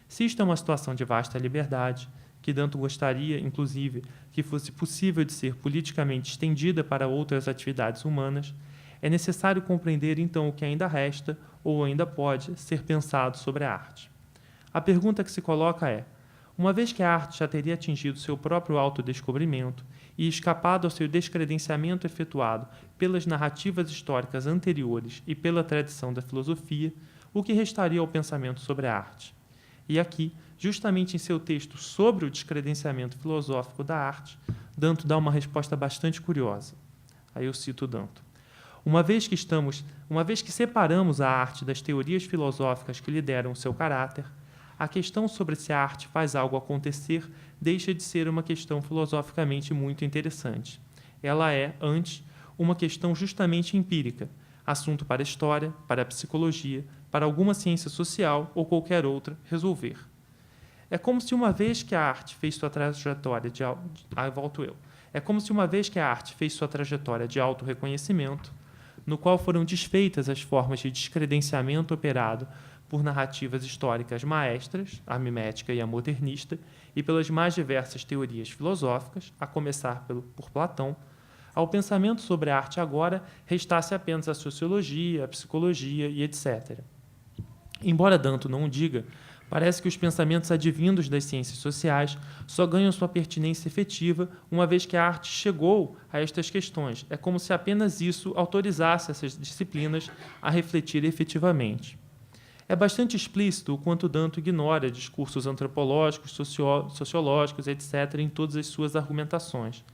Se isto é uma situação de vasta liberdade, que Danto gostaria, inclusive, que fosse possível de ser politicamente estendida para outras atividades humanas, é necessário compreender, então, o que ainda resta, ou ainda pode, ser pensado sobre a arte. A pergunta que se coloca é: uma vez que a arte já teria atingido seu próprio autodescobrimento e escapado ao seu descredenciamento efetuado pelas narrativas históricas anteriores e pela tradição da filosofia, o que restaria ao pensamento sobre a arte? E aqui, justamente em seu texto sobre o descredenciamento filosófico da arte, Danto dá uma resposta bastante curiosa. Aí eu cito Danto. Uma vez que separamos a arte das teorias filosóficas que lhe deram o seu caráter, a questão sobre se a arte faz algo acontecer deixa de ser uma questão filosoficamente muito interessante. Ela é, antes, uma questão justamente empírica, assunto para a história, para a psicologia, para alguma ciência social ou qualquer outra resolver. É como se uma vez que a arte fez sua trajetória de autorreconhecimento, no qual foram desfeitas as formas de descredenciamento operado por narrativas históricas maestras, a mimética e a modernista, e pelas mais diversas teorias filosóficas, a começar por Platão, ao pensamento sobre a arte agora restasse apenas a sociologia, a psicologia e etc. Embora Danto não o diga, parece que os pensamentos advindos das ciências sociais só ganham sua pertinência efetiva uma vez que a arte chegou a estas questões. É como se apenas isso autorizasse essas disciplinas a refletir efetivamente. É bastante explícito o quanto Danto ignora discursos antropológicos, sociológicos, etc., em todas as suas argumentações.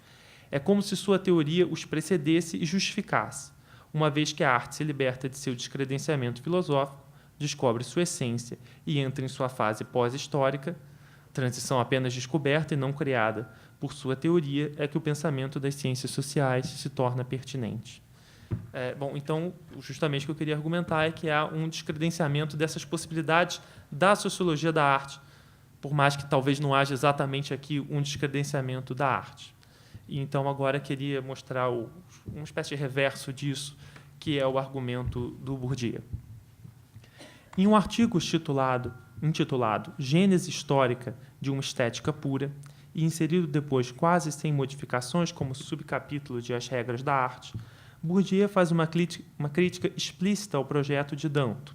É como se sua teoria os precedesse e justificasse. Uma vez que a arte se liberta de seu descredenciamento filosófico, descobre sua essência e entra em sua fase pós-histórica, transição apenas descoberta e não criada por sua teoria, é que o pensamento das ciências sociais se torna pertinente. Então, justamente o que eu queria argumentar é que há um descredenciamento dessas possibilidades da sociologia da arte, por mais que talvez não haja exatamente aqui um descredenciamento da arte. E, então, agora queria mostrar uma espécie de reverso disso, que é o argumento do Bourdieu. Em um artigo intitulado Gênese Histórica de uma Estética Pura, e inserido depois quase sem modificações como subcapítulo de As Regras da Arte, Bourdieu faz uma crítica explícita ao projeto de Danto.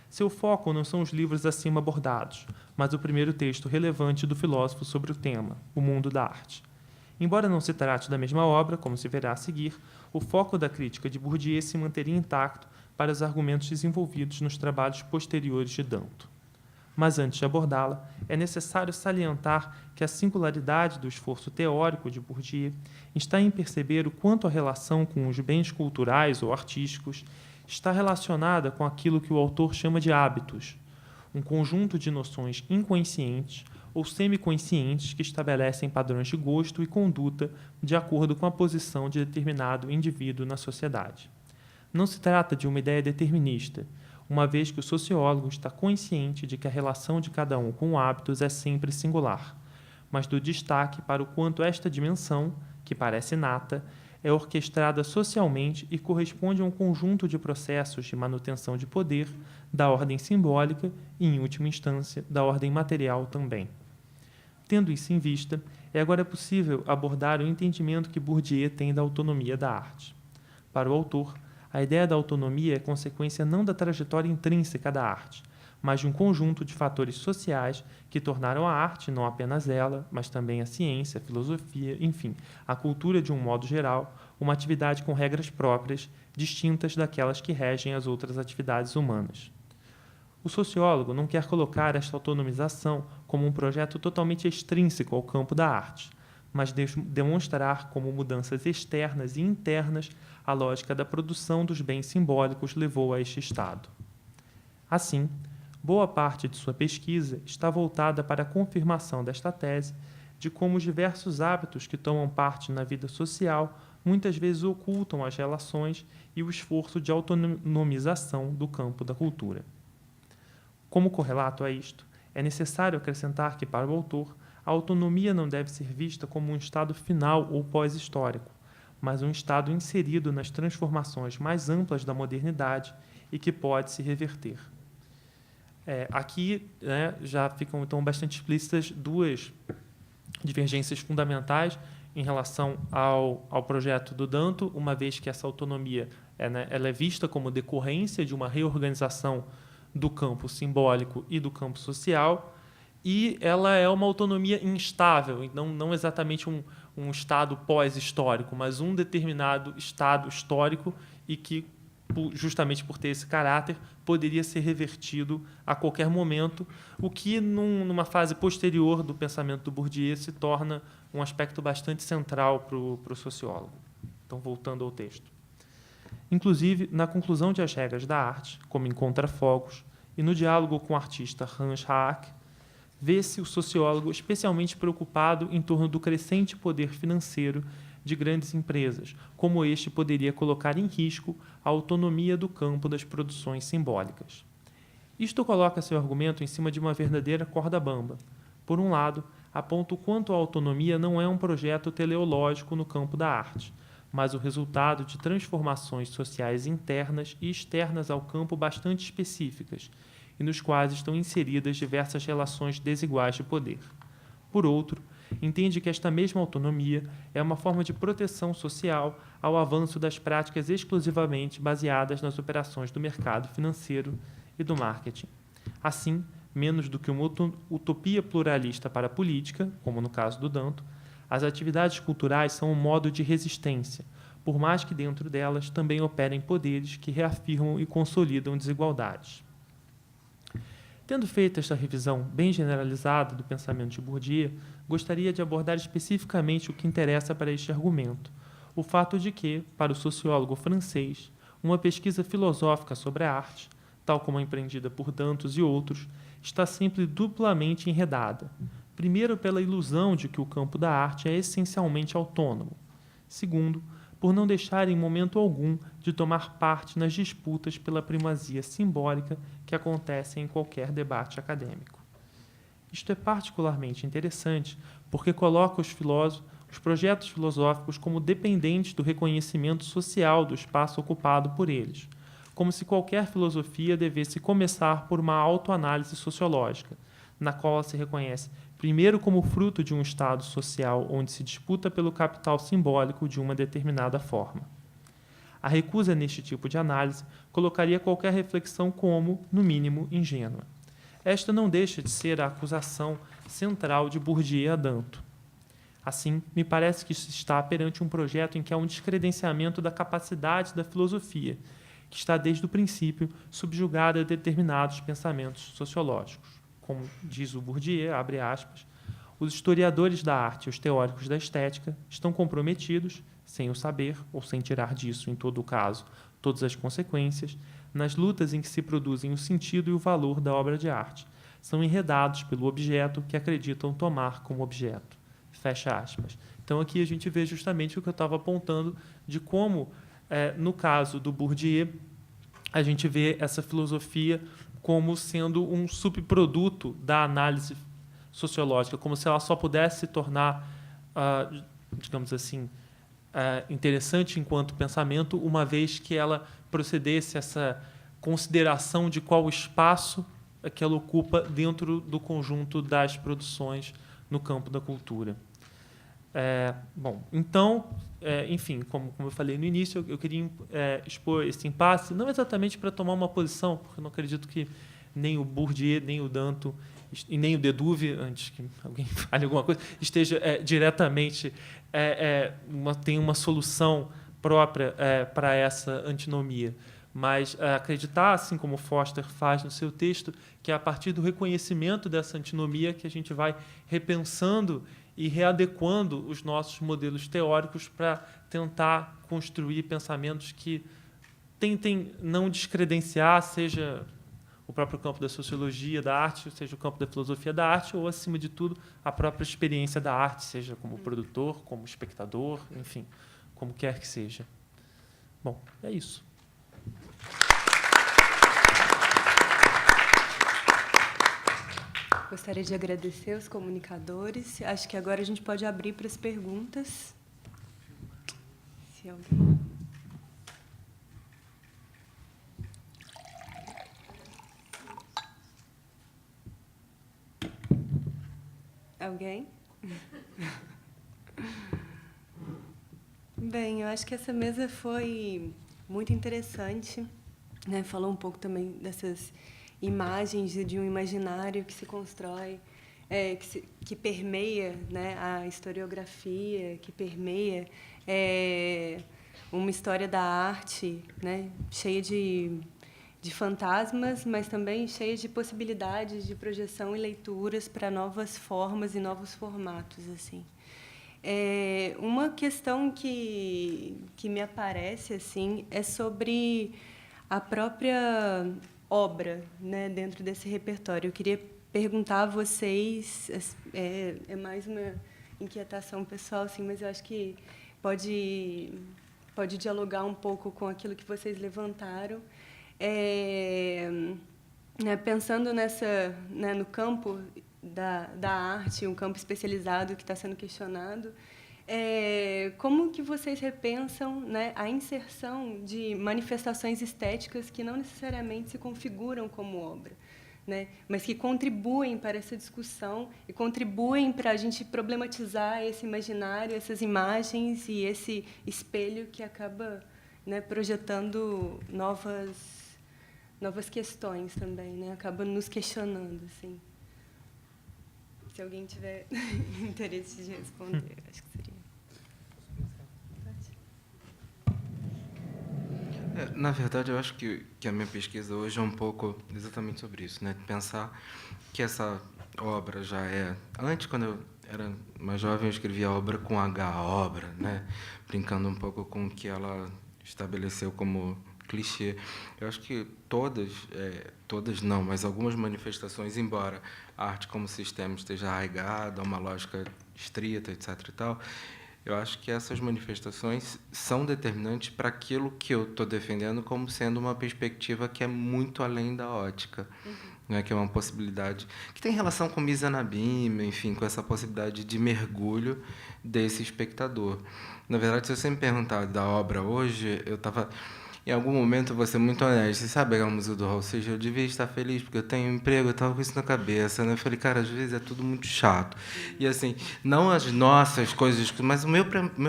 Seu foco não são os livros acima abordados, mas o primeiro texto relevante do filósofo sobre o tema, O Mundo da Arte. Embora não se trate da mesma obra, como se verá a seguir, o foco da crítica de Bourdieu se manteria intacto para os argumentos desenvolvidos nos trabalhos posteriores de Danto. Mas antes de abordá-la, é necessário salientar que a singularidade do esforço teórico de Bourdieu está em perceber o quanto a relação com os bens culturais ou artísticos está relacionada com aquilo que o autor chama de hábitos, um conjunto de noções inconscientes ou semiconscientes que estabelecem padrões de gosto e conduta de acordo com a posição de determinado indivíduo na sociedade. Não se trata de uma ideia determinista, uma vez que o sociólogo está consciente de que a relação de cada um com hábitos é sempre singular, mas do destaque para o quanto esta dimensão, que parece inata, é orquestrada socialmente e corresponde a um conjunto de processos de manutenção de poder, da ordem simbólica e, em última instância, da ordem material também. Tendo isso em vista, é agora possível abordar o entendimento que Bourdieu tem da autonomia da arte. Para o autor, a ideia da autonomia é consequência não da trajetória intrínseca da arte, mas de um conjunto de fatores sociais que tornaram a arte, não apenas ela, mas também a ciência, a filosofia, enfim, a cultura de um modo geral, uma atividade com regras próprias, distintas daquelas que regem as outras atividades humanas. O sociólogo não quer colocar esta autonomização como um projeto totalmente extrínseco ao campo da arte, mas demonstrar como mudanças externas e internas a lógica da produção dos bens simbólicos levou a este estado. Assim, boa parte de sua pesquisa está voltada para a confirmação desta tese de como os diversos hábitos que tomam parte na vida social muitas vezes ocultam as relações e o esforço de autonomização do campo da cultura. Como correlato a isto, é necessário acrescentar que, para o autor, a autonomia não deve ser vista como um estado final ou pós-histórico, mas um estado inserido nas transformações mais amplas da modernidade e que pode se reverter. Aqui, já ficam então bastante explícitas duas divergências fundamentais em relação ao projeto do Danto, uma vez que essa autonomia ela é vista como decorrência de uma reorganização do campo simbólico e do campo social, e ela é uma autonomia instável, então não exatamente um estado pós-histórico, mas um determinado estado histórico e que, justamente por ter esse caráter, poderia ser revertido a qualquer momento, o que, numa fase posterior do pensamento do Bourdieu, se torna um aspecto bastante central para o sociólogo. Então, voltando ao texto. Inclusive, na conclusão de As Regras da Arte, como em Contrafogos, e no diálogo com o artista Hans Haak, vê-se o sociólogo especialmente preocupado em torno do crescente poder financeiro de grandes empresas, como este poderia colocar em risco a autonomia do campo das produções simbólicas. Isto coloca seu argumento em cima de uma verdadeira corda bamba. Por um lado, aponta o quanto a autonomia não é um projeto teleológico no campo da arte, mas o resultado de transformações sociais internas e externas ao campo bastante específicas, e nos quais estão inseridas diversas relações desiguais de poder. Por outro, entende que esta mesma autonomia é uma forma de proteção social ao avanço das práticas exclusivamente baseadas nas operações do mercado financeiro e do marketing. Assim, menos do que uma utopia pluralista para a política, como no caso do Danto, as atividades culturais são um modo de resistência, por mais que dentro delas também operem poderes que reafirmam e consolidam desigualdades. Tendo feito esta revisão bem generalizada do pensamento de Bourdieu, gostaria de abordar especificamente o que interessa para este argumento, o fato de que, para o sociólogo francês, uma pesquisa filosófica sobre a arte, tal como a empreendida por Dantos e outros, está sempre duplamente enredada. Primeiro, pela ilusão de que o campo da arte é essencialmente autônomo. Segundo, por não deixar em momento algum de tomar parte nas disputas pela primazia simbólica que acontecem em qualquer debate acadêmico. Isto é particularmente interessante porque coloca os projetos filosóficos como dependentes do reconhecimento social do espaço ocupado por eles, como se qualquer filosofia devesse começar por uma autoanálise sociológica, na qual se reconhece primeiro como fruto de um estado social onde se disputa pelo capital simbólico de uma determinada forma. A recusa neste tipo de análise colocaria qualquer reflexão como, no mínimo, ingênua. Esta não deixa de ser a acusação central de Bourdieu a Danto. Assim, me parece que se está perante um projeto em que há um descredenciamento da capacidade da filosofia, que está desde o princípio subjugada a determinados pensamentos sociológicos. como diz o Bourdieu, abre aspas, os historiadores da arte e os teóricos da estética estão comprometidos, sem o saber, ou sem tirar disso, em todo o caso, todas as consequências, nas lutas em que se produzem o sentido e o valor da obra de arte. São enredados pelo objeto que acreditam tomar como objeto. Fecha aspas. Então, aqui a gente vê justamente o que eu estava apontando de como, no caso do Bourdieu, a gente vê essa filosofia como sendo um subproduto da análise sociológica, como se ela só pudesse se tornar, digamos assim, interessante enquanto pensamento, uma vez que ela procedesse essa consideração de qual espaço que ela ocupa dentro do conjunto das produções no campo da cultura. Bom, então, enfim, como eu falei no início, eu queria expor esse impasse, não exatamente para tomar uma posição, porque eu não acredito que nem o Bourdieu, nem o Danton, e nem o Dedouve, antes que alguém fale alguma coisa, esteja diretamente, tem uma solução própria para essa antinomia. Mas acreditar, assim como Foster faz no seu texto, que é a partir do reconhecimento dessa antinomia que a gente vai repensando e readequando os nossos modelos teóricos para tentar construir pensamentos que tentem não descredenciar, seja o próprio campo da sociologia da arte, seja o campo da filosofia da arte, ou, acima de tudo, a própria experiência da arte, seja como produtor, como espectador, enfim, como quer que seja. Bom, é isso. Gostaria de agradecer os comunicadores. Acho que agora a gente pode abrir para as perguntas. Se alguém... Alguém? Bem, eu acho que essa mesa foi muito interessante, né? Falou um pouco também dessas imagens de um imaginário que se constrói, que permeia, né, a historiografia, que permeia uma história da arte, né, cheia de fantasmas, mas também cheia de possibilidades de projeção e leituras para novas formas e novos formatos, assim. Uma questão que me aparece assim é sobre a própria obra, né, dentro desse repertório. Eu queria perguntar a vocês, é mais uma inquietação pessoal, assim, mas eu acho que pode dialogar um pouco com aquilo que vocês levantaram. Né, pensando no campo da arte, um campo especializado que está sendo questionado, como que vocês repensam, né, a inserção de manifestações estéticas que não necessariamente se configuram como obra, né, mas que contribuem para essa discussão e contribuem para a gente problematizar esse imaginário, essas imagens e esse espelho que acaba, né, projetando novas questões também, né, acaba nos questionando, assim. Se alguém tiver interesse de responder, acho que seria. Na verdade, eu acho que a minha pesquisa hoje é um pouco exatamente sobre isso, né? Pensar que essa obra já é... Antes, quando eu era mais jovem, eu escrevia a obra com H, a obra, né? Brincando um pouco com o que ela estabeleceu como clichê. Eu acho que todas não, mas algumas manifestações, embora a arte como sistema esteja arraigada a uma lógica estrita, etc. e tal, eu acho que essas manifestações são determinantes para aquilo que eu estou defendendo como sendo uma perspectiva que é muito além da ótica, né, que é uma possibilidade que tem relação com Mizanabim, enfim, com essa possibilidade de mergulho desse espectador. Na verdade, se você me perguntar da obra hoje, eu estava... Em algum momento, eu vou ser muito honesto. Você sabe aquela música do Raul Seixas? Eu devia estar feliz porque eu tenho um emprego, eu estava com isso na cabeça, né? Eu falei, cara, às vezes é tudo muito chato. E, assim, não as nossas coisas, mas o meu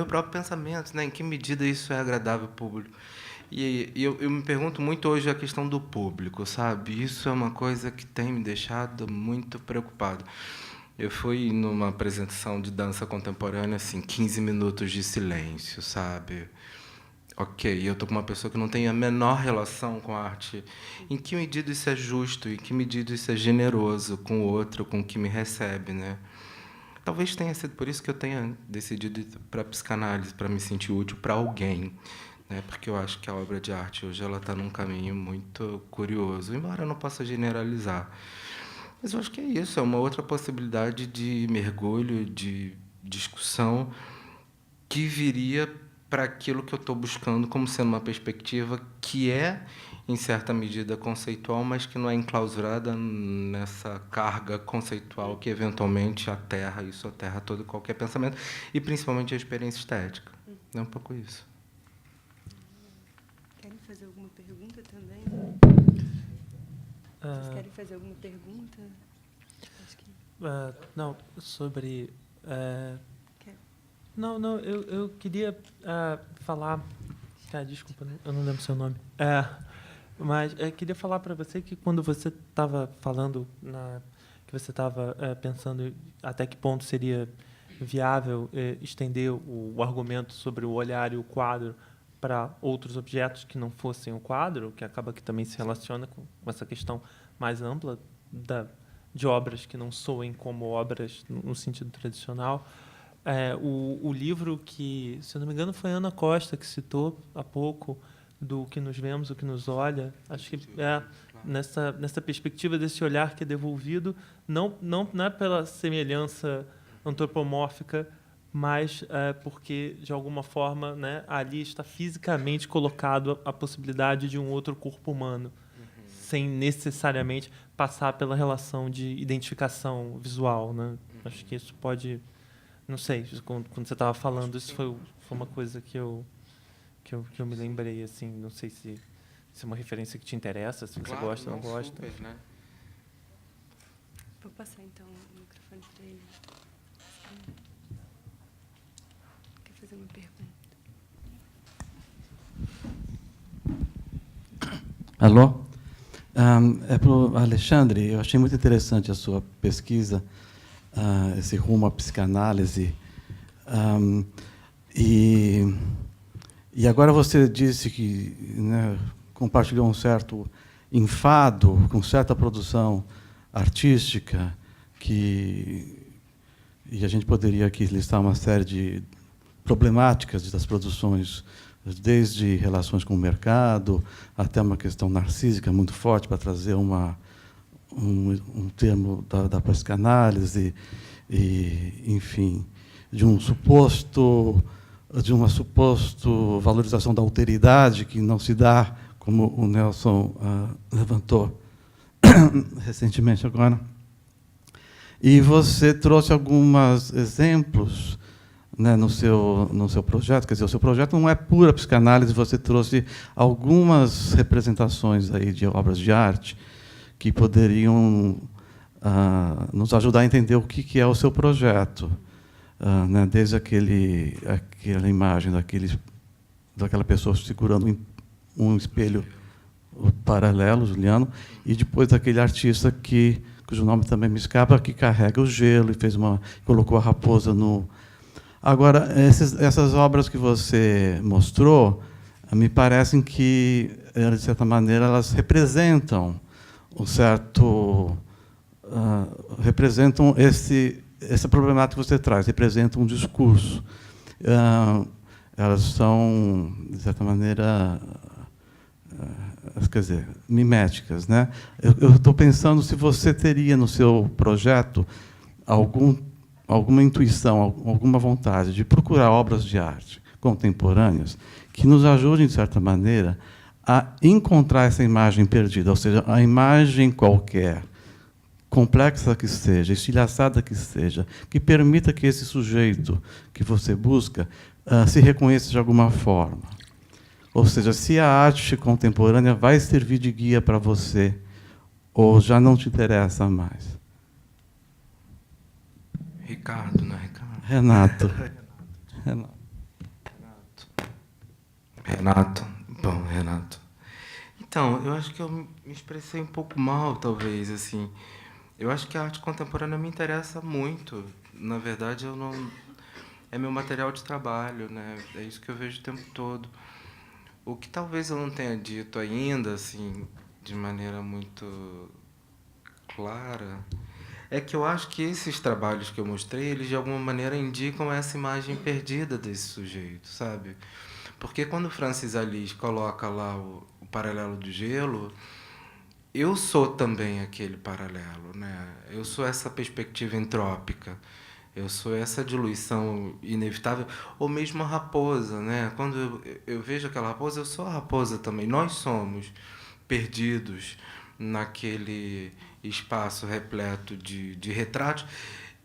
próprio pensamento, né? Em que medida isso é agradável ao público? E eu me pergunto muito hoje a questão do público, sabe? Isso é uma coisa que tem me deixado muito preocupado. Eu fui numa apresentação de dança contemporânea, assim, 15 minutos de silêncio, sabe? ok, eu estou com uma pessoa que não tem a menor relação com a arte, em que medida isso é justo, em que medida isso é generoso com o outro, com o que me recebe, né? Talvez tenha sido por isso que eu tenha decidido ir para a psicanálise, para me sentir útil para alguém, né? Porque eu acho que a obra de arte hoje ela está num caminho muito curioso, embora eu não possa generalizar. Mas eu acho que é isso, é uma outra possibilidade de mergulho, de discussão, que viria para aquilo que eu estou buscando como sendo uma perspectiva que é, em certa medida, conceitual, mas que não é enclausurada nessa carga conceitual que, eventualmente, aterra todo e qualquer pensamento, e principalmente a experiência estética. É um pouco isso. Querem fazer alguma pergunta também? Vocês querem fazer alguma pergunta? Acho que... Não, sobre... Quer? Não, eu queria falar... desculpa, eu não lembro seu nome. Mas eu queria falar para você que quando você estava falando, que você estava pensando até que ponto seria viável estender o argumento sobre o olhar e o quadro para outros objetos que não fossem o quadro, que acaba que também se relaciona com essa questão mais ampla de obras que não soem como obras no sentido tradicional. O livro que, se eu não me engano, foi a Ana Costa que citou há pouco, do Que Nos Vemos, o que nos olha, acho que nessa perspectiva desse olhar que é devolvido, não é pela semelhança antropomórfica, mas porque, de alguma forma, né, ali está fisicamente colocado a possibilidade de um outro corpo humano, sem necessariamente passar pela relação de identificação visual, né? Acho que isso pode... Não sei, quando você estava falando, isso foi uma coisa que eu me lembrei, assim, não sei se é uma referência que te interessa, se você gosta ou não gosta. Super, né? Vou passar, então, o microfone para ele. Quer fazer uma pergunta? Alô? É para o Alexandre. Eu achei muito interessante a sua pesquisa, esse rumo à psicanálise. E agora você disse que, né, compartilhou um certo enfado com certa produção artística, e a gente poderia aqui listar uma série de problemáticas das produções, desde relações com o mercado até uma questão narcísica muito forte, para trazer um termo da psicanálise, enfim, de uma suposta valorização da alteridade que não se dá, como o Nelson levantou recentemente agora. E você trouxe alguns exemplos, né, no seu projeto. Quer dizer, o seu projeto não é pura psicanálise, você trouxe algumas representações aí de obras de arte que poderiam nos ajudar a entender o que é o seu projeto. Né, desde aquela imagem daquela pessoa segurando um espelho paralelo, Juliano, e depois daquele artista cujo nome também me escapa, que carrega o gelo e colocou a raposa no... Agora, essas obras que você mostrou, me parecem que, de certa maneira, elas representam representam essa problemática que você traz, representa um discurso. Elas são, de certa maneira, quer dizer, miméticas, né? Eu estou pensando se você teria no seu projeto alguma intuição, alguma vontade de procurar obras de arte contemporâneas que nos ajudem, de certa maneira, a encontrar essa imagem perdida, ou seja, a imagem qualquer, complexa que seja, estilhaçada que seja, que permita que esse sujeito que você busca se reconheça de alguma forma. Ou seja, se a arte contemporânea vai servir de guia para você, ou já não te interessa mais. Ricardo, não é Ricardo? Renato. Renato. Bom, Renato. Então, eu acho que eu me expressei um pouco mal, talvez, assim. Eu acho que a arte contemporânea me interessa muito. Na verdade, é meu material de trabalho, né? É isso que eu vejo o tempo todo. O que talvez eu não tenha dito ainda, assim, de maneira muito clara, é que eu acho que esses trabalhos que eu mostrei, eles de alguma maneira indicam essa imagem perdida desse sujeito, sabe? Porque quando Francis Alice coloca lá o paralelo do gelo, eu sou também aquele paralelo, né? Eu sou essa perspectiva entrópica. Eu sou essa diluição inevitável, ou mesmo a raposa, né? Quando eu vejo aquela raposa, eu sou a raposa também. Nós somos perdidos naquele espaço repleto de retratos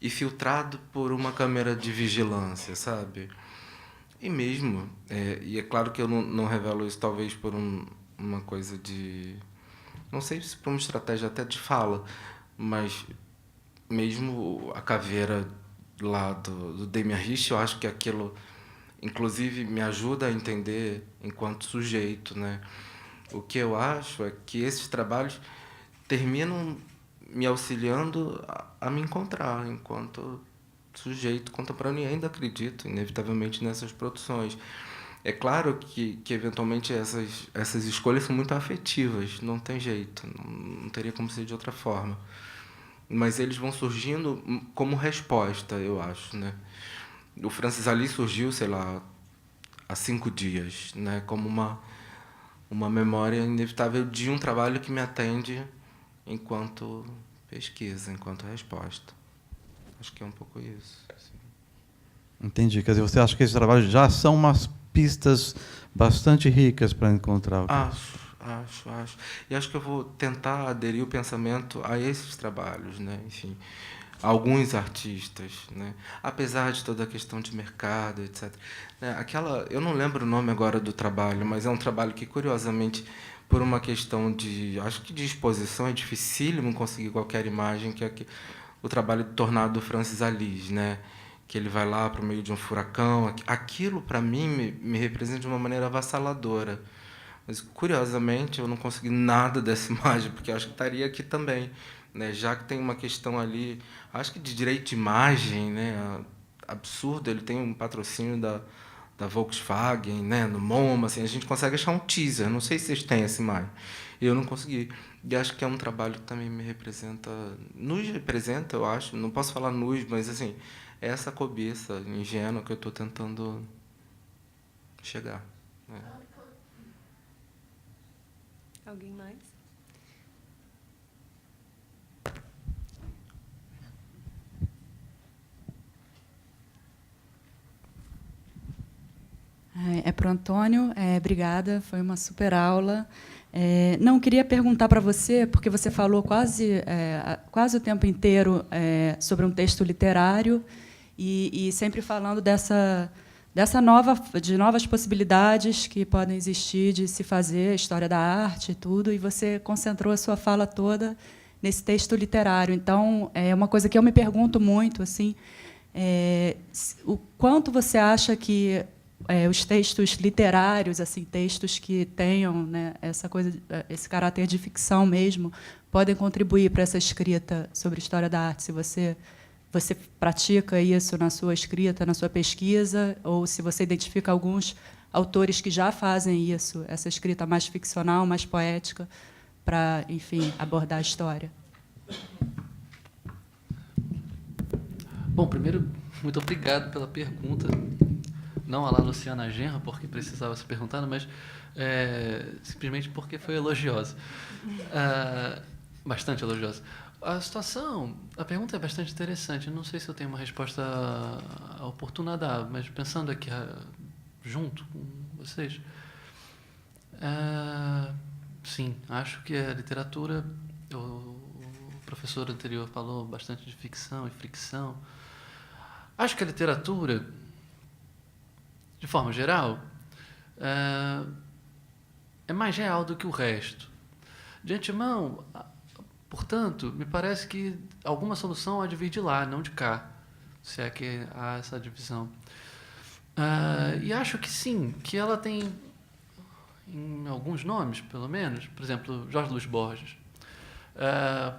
e filtrado por uma câmera de vigilância, sabe? E mesmo, e é claro que eu não revelo isso talvez por uma coisa de... Não sei se por uma estratégia até de fala, mas mesmo a caveira lá do Damien Hirst, eu acho que aquilo, inclusive, me ajuda a entender enquanto sujeito, né? O que eu acho é que esses trabalhos terminam me auxiliando a me encontrar enquanto sujeito contemporâneo e ainda acredito, inevitavelmente, nessas produções. É claro que eventualmente, essas escolhas são muito afetivas, não tem jeito, não teria como ser de outra forma. Mas eles vão surgindo como resposta, eu acho, né? O Francis Alice surgiu, sei lá, há 5 dias, né? Como uma memória inevitável de um trabalho que me atende enquanto pesquisa, enquanto resposta. Acho que é um pouco isso. Assim. Entendi. Quer dizer, você acha que esses trabalhos já são umas pistas bastante ricas para encontrar o que... Acho. E acho que eu vou tentar aderir o pensamento a esses trabalhos, né? Enfim, alguns artistas, né? Apesar de toda a questão de mercado, etc. Eu não lembro o nome agora do trabalho, mas é um trabalho que, curiosamente, por uma questão acho que de exposição, é dificílimo conseguir qualquer imagem, que é o trabalho de Tornado do Francis Alice, né? Que ele vai lá para o meio de um furacão. Aquilo, para mim, me representa de uma maneira avassaladora. Mas, curiosamente, eu não consegui nada dessa imagem, porque eu acho que estaria aqui também, né? Já que tem uma questão ali, acho que de direito de imagem, né? Absurdo, ele tem um patrocínio da Volkswagen, né? No MoMA, assim, a gente consegue achar um teaser, não sei se vocês têm essa imagem. E eu não consegui. E acho que é um trabalho que também me representa, nos representa, eu acho, não posso falar nos, mas assim, é essa cobiça ingênua que eu estou tentando chegar, né? Alguém mais? É para o Antônio. Obrigada, foi uma super aula. Não, queria perguntar para você, porque você falou quase o tempo inteiro sobre um texto literário e sempre falando de novas possibilidades que podem existir de se fazer a história da arte e tudo, e você concentrou a sua fala toda nesse texto literário. Então, é uma coisa que eu me pergunto muito, assim, o quanto você acha que os textos literários, assim, textos que tenham, né, essa coisa, esse caráter de ficção mesmo, podem contribuir para essa escrita sobre história da arte, se você pratica isso na sua escrita, na sua pesquisa, ou se você identifica alguns autores que já fazem isso, essa escrita mais ficcional, mais poética, para, enfim, abordar a história. Bom, primeiro, muito obrigado pela pergunta. Não a lá Luciana Genra, porque precisava ser perguntada, mas simplesmente porque foi elogiosa. Bastante elogiosa. A pergunta é bastante interessante. Eu não sei se eu tenho uma resposta oportuna a dar, mas pensando aqui junto com vocês, sim, acho que a literatura, o professor anterior falou bastante de ficção e fricção. Acho que a literatura, de forma geral, é mais real do que o resto. De antemão, portanto, me parece que alguma solução há de vir de lá, não de cá, se é que há essa divisão. E acho que sim, que ela tem, em alguns nomes, pelo menos, por exemplo, Jorge Luis Borges,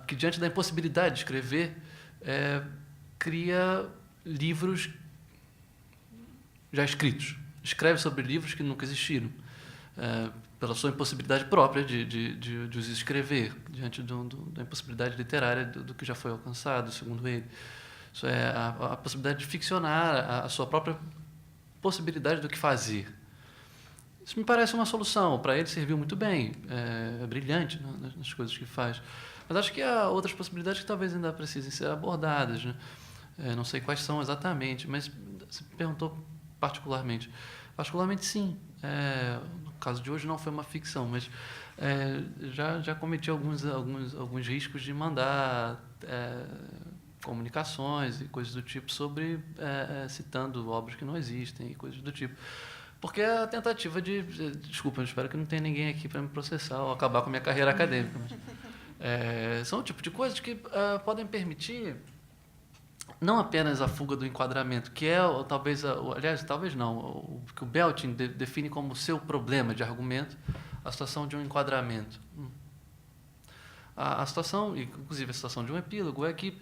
que, diante da impossibilidade de escrever, cria livros já escritos. Escreve sobre livros que nunca existiram. pela sua impossibilidade própria de os escrever, diante da impossibilidade literária do que já foi alcançado, segundo ele. Isso é a possibilidade de ficcionar a sua própria possibilidade do que fazer. Isso me parece uma solução. Para ele serviu muito bem, é brilhante, né, nas coisas que faz. Mas acho que há outras possibilidades que talvez ainda precisem ser abordadas, né? Não sei quais são exatamente, mas você me perguntou particularmente. Particularmente, sim. No caso de hoje não foi uma ficção, mas já cometi alguns riscos de mandar comunicações e coisas do tipo sobre citando obras que não existem e coisas do tipo. Porque é a tentativa de... Desculpa, eu espero que não tenha ninguém aqui para me processar ou acabar com a minha carreira acadêmica. Mas, são o tipo de coisas que podem permitir não apenas a fuga do enquadramento, que é, talvez, aliás, talvez não, o que o Belting define como seu problema de argumento, a situação de um enquadramento. A situação, inclusive a situação de um epílogo, é que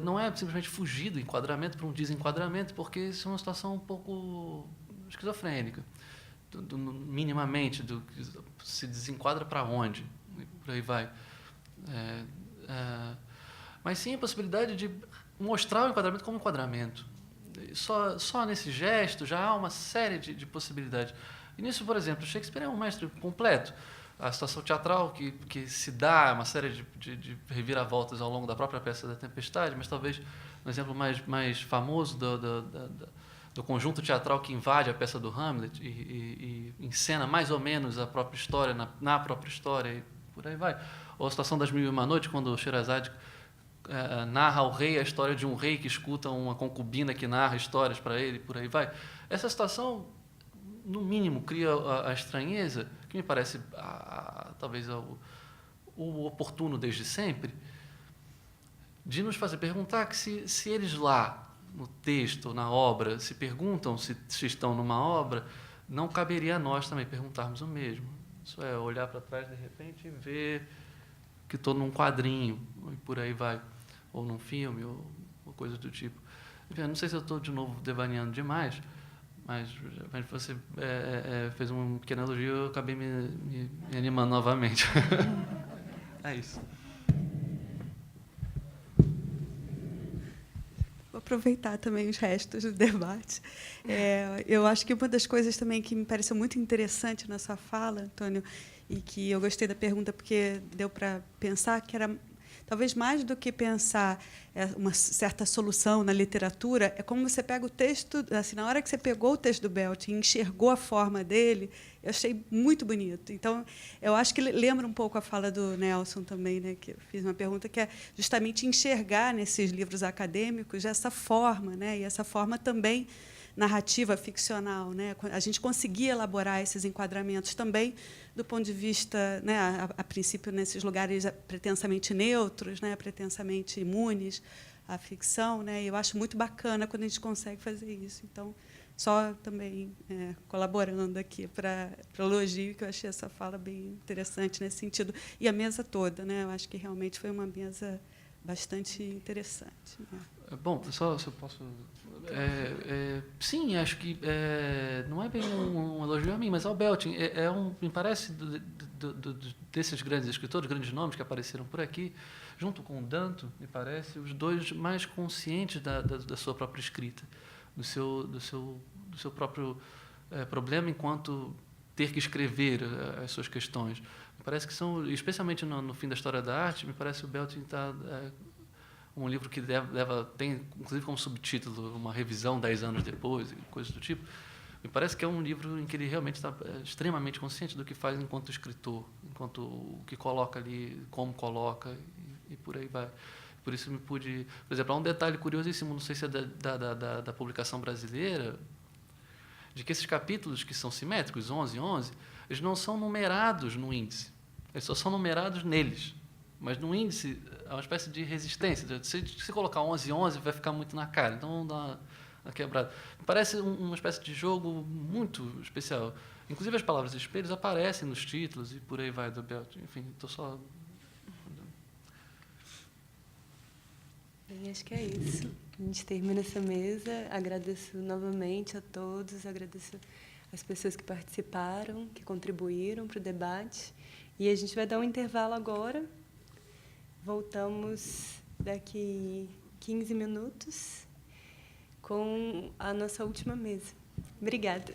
não é simplesmente fugir do enquadramento para um desenquadramento, porque isso é uma situação um pouco esquizofrênica, minimamente, se desenquadra para onde, e por aí vai. Mas sim a possibilidade de mostrar o enquadramento como enquadramento. Só nesse gesto já há uma série de possibilidades. E nisso, por exemplo, Shakespeare é um mestre completo. A situação teatral que se dá uma série de reviravoltas ao longo da própria peça da Tempestade, mas talvez um exemplo mais famoso do conjunto teatral que invade a peça do Hamlet e encena mais ou menos a própria história na própria história e por aí vai. Ou a situação das Mil e Uma Noites, quando o Sherazade narra ao rei a história de um rei que escuta uma concubina que narra histórias para ele, por aí vai. Essa situação, no mínimo, cria a estranheza, que me parece talvez o oportuno desde sempre, de nos fazer perguntar que se eles lá, no texto, na obra, se perguntam se estão numa obra, não caberia a nós também perguntarmos o mesmo. Isso é, olhar para trás de repente e ver que estou num quadrinho, e por aí vai. Ou num filme, ou coisa do tipo. Enfim, não sei se eu estou, de novo, devaneando demais, mas você fez um pequeno elogio e eu acabei me animando novamente. É isso. Vou aproveitar também os restos do debate. Eu acho que uma das coisas também que me pareceu muito interessante na sua fala, Antônio, e que eu gostei da pergunta porque deu para pensar, que era talvez mais do que pensar uma certa solução na literatura, é como você pega o texto, assim, na hora que você pegou o texto do Belting e enxergou a forma dele, eu achei muito bonito. Então, eu acho que lembra um pouco a fala do Nelson também, né, que eu fiz uma pergunta, que é justamente enxergar nesses livros acadêmicos essa forma, né, e essa forma também narrativa ficcional, né? A gente conseguia elaborar esses enquadramentos também do ponto de vista, né, a princípio nesses lugares pretensamente neutros, né, pretensamente imunes à ficção, né? E eu acho muito bacana quando a gente consegue fazer isso. Então, só também colaborando aqui para o elogio, que eu achei essa fala bem interessante nesse sentido, e a mesa toda, né? Eu acho que realmente foi uma mesa bastante interessante, né? Bom, só se eu posso... sim, acho que não é bem um elogio a mim, mas ao Belting. Me parece, desses grandes escritores, grandes nomes que apareceram por aqui, junto com o Danto, me parece, os dois mais conscientes da sua própria escrita, do seu próprio problema enquanto ter que escrever as suas questões. Me parece que são, especialmente no fim da história da arte, me parece que o Belting está... um livro que tem, inclusive, como subtítulo, uma revisão 10 anos depois, coisas do tipo. Me parece que é um livro em que ele realmente está extremamente consciente do que faz enquanto escritor, enquanto o que coloca ali, como coloca, e por aí vai. Por isso me pude... Por exemplo, há um detalhe curiosíssimo, não sei se é da publicação brasileira, de que esses capítulos que são simétricos, 11 e 11, eles não são numerados no índice, eles só são numerados neles. Mas no índice é uma espécie de resistência. Se colocar 11 e 11, vai ficar muito na cara. Então, vamos dar uma quebrada. Parece uma espécie de jogo muito especial. Inclusive, as palavras espelhos aparecem nos títulos e por aí vai do Belting. Enfim, estou só... Bem, acho que é isso. A gente termina essa mesa. Agradeço novamente a todos. Agradeço as pessoas que participaram, que contribuíram para o debate. E a gente vai dar um intervalo agora. Voltamos daqui 15 minutos com a nossa última mesa. Obrigada.